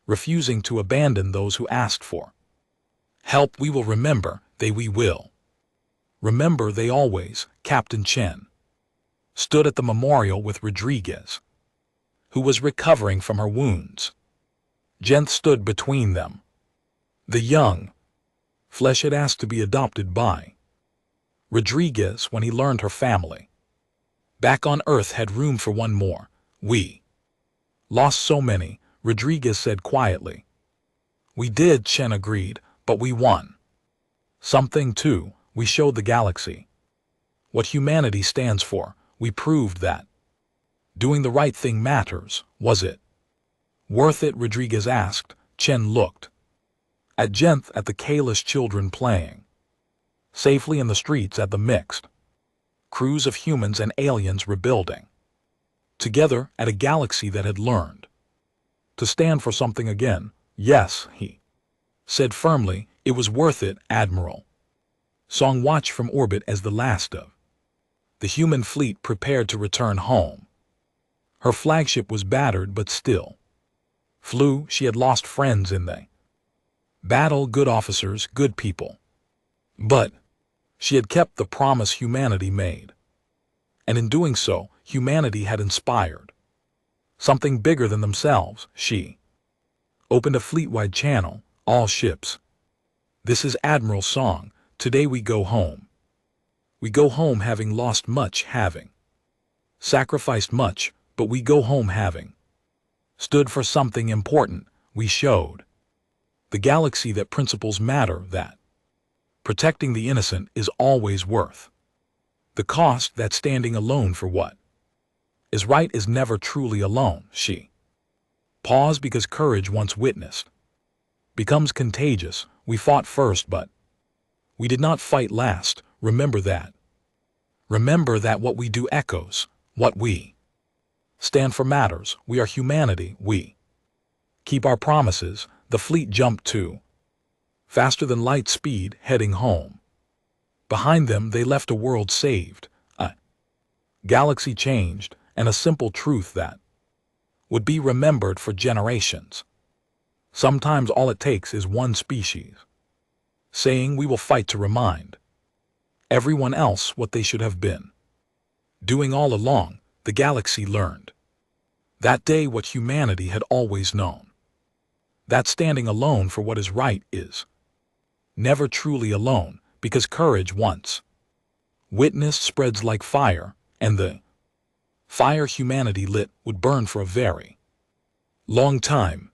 refusing to abandon those who asked for help. We will remember. They They we will. Remember they always, Captain Chen, stood at the memorial with Rodriguez, who was recovering from her wounds. Jen stood between them. The young flesh had asked to be adopted by Rodriguez when he learned her family back on Earth had room for one more. We lost so many, Rodriguez said quietly. We did, Chen agreed, but we won something too. We showed the galaxy what humanity stands for. We proved that doing the right thing matters. Was it worth it? Rodriguez asked. Chen looked at Jenth, at the Kalish children playing safely in the streets, at the mixed crews of humans and aliens rebuilding together, at a galaxy that had learned to stand for something again. Yes, he said firmly, it was worth it. Admiral Song watched from orbit as the last of the human fleet prepared to return home. Her flagship was battered but still flew. She had lost friends in the battle, good officers, good people. But she had kept the promise humanity made. And in doing so, humanity had inspired something bigger than themselves. She opened a fleet-wide channel, all ships. This is Admiral Song. Today we go home. We go home having lost much, having sacrificed much, but we go home having stood for something important. We showed the galaxy that principles matter, that protecting the innocent is always worth the cost, that standing alone for what is right is never truly alone. She paused because courage once witnessed becomes contagious. We fought first, but we did not fight last. Remember that. Remember that what we do echoes what we stand for matters. We are humanity. We keep our promises. The fleet jumped to faster than light speed, heading home. Behind them they left a world saved, a galaxy changed, and a simple truth that would be remembered for generations. Sometimes all it takes is one species saying we will fight to remind everyone else what they should have been doing all along. The galaxy learned that day what humanity had always known, that standing alone for what is right is never truly alone, because courage once witnessed spreads like fire, and the fire humanity lit would burn for a very long time.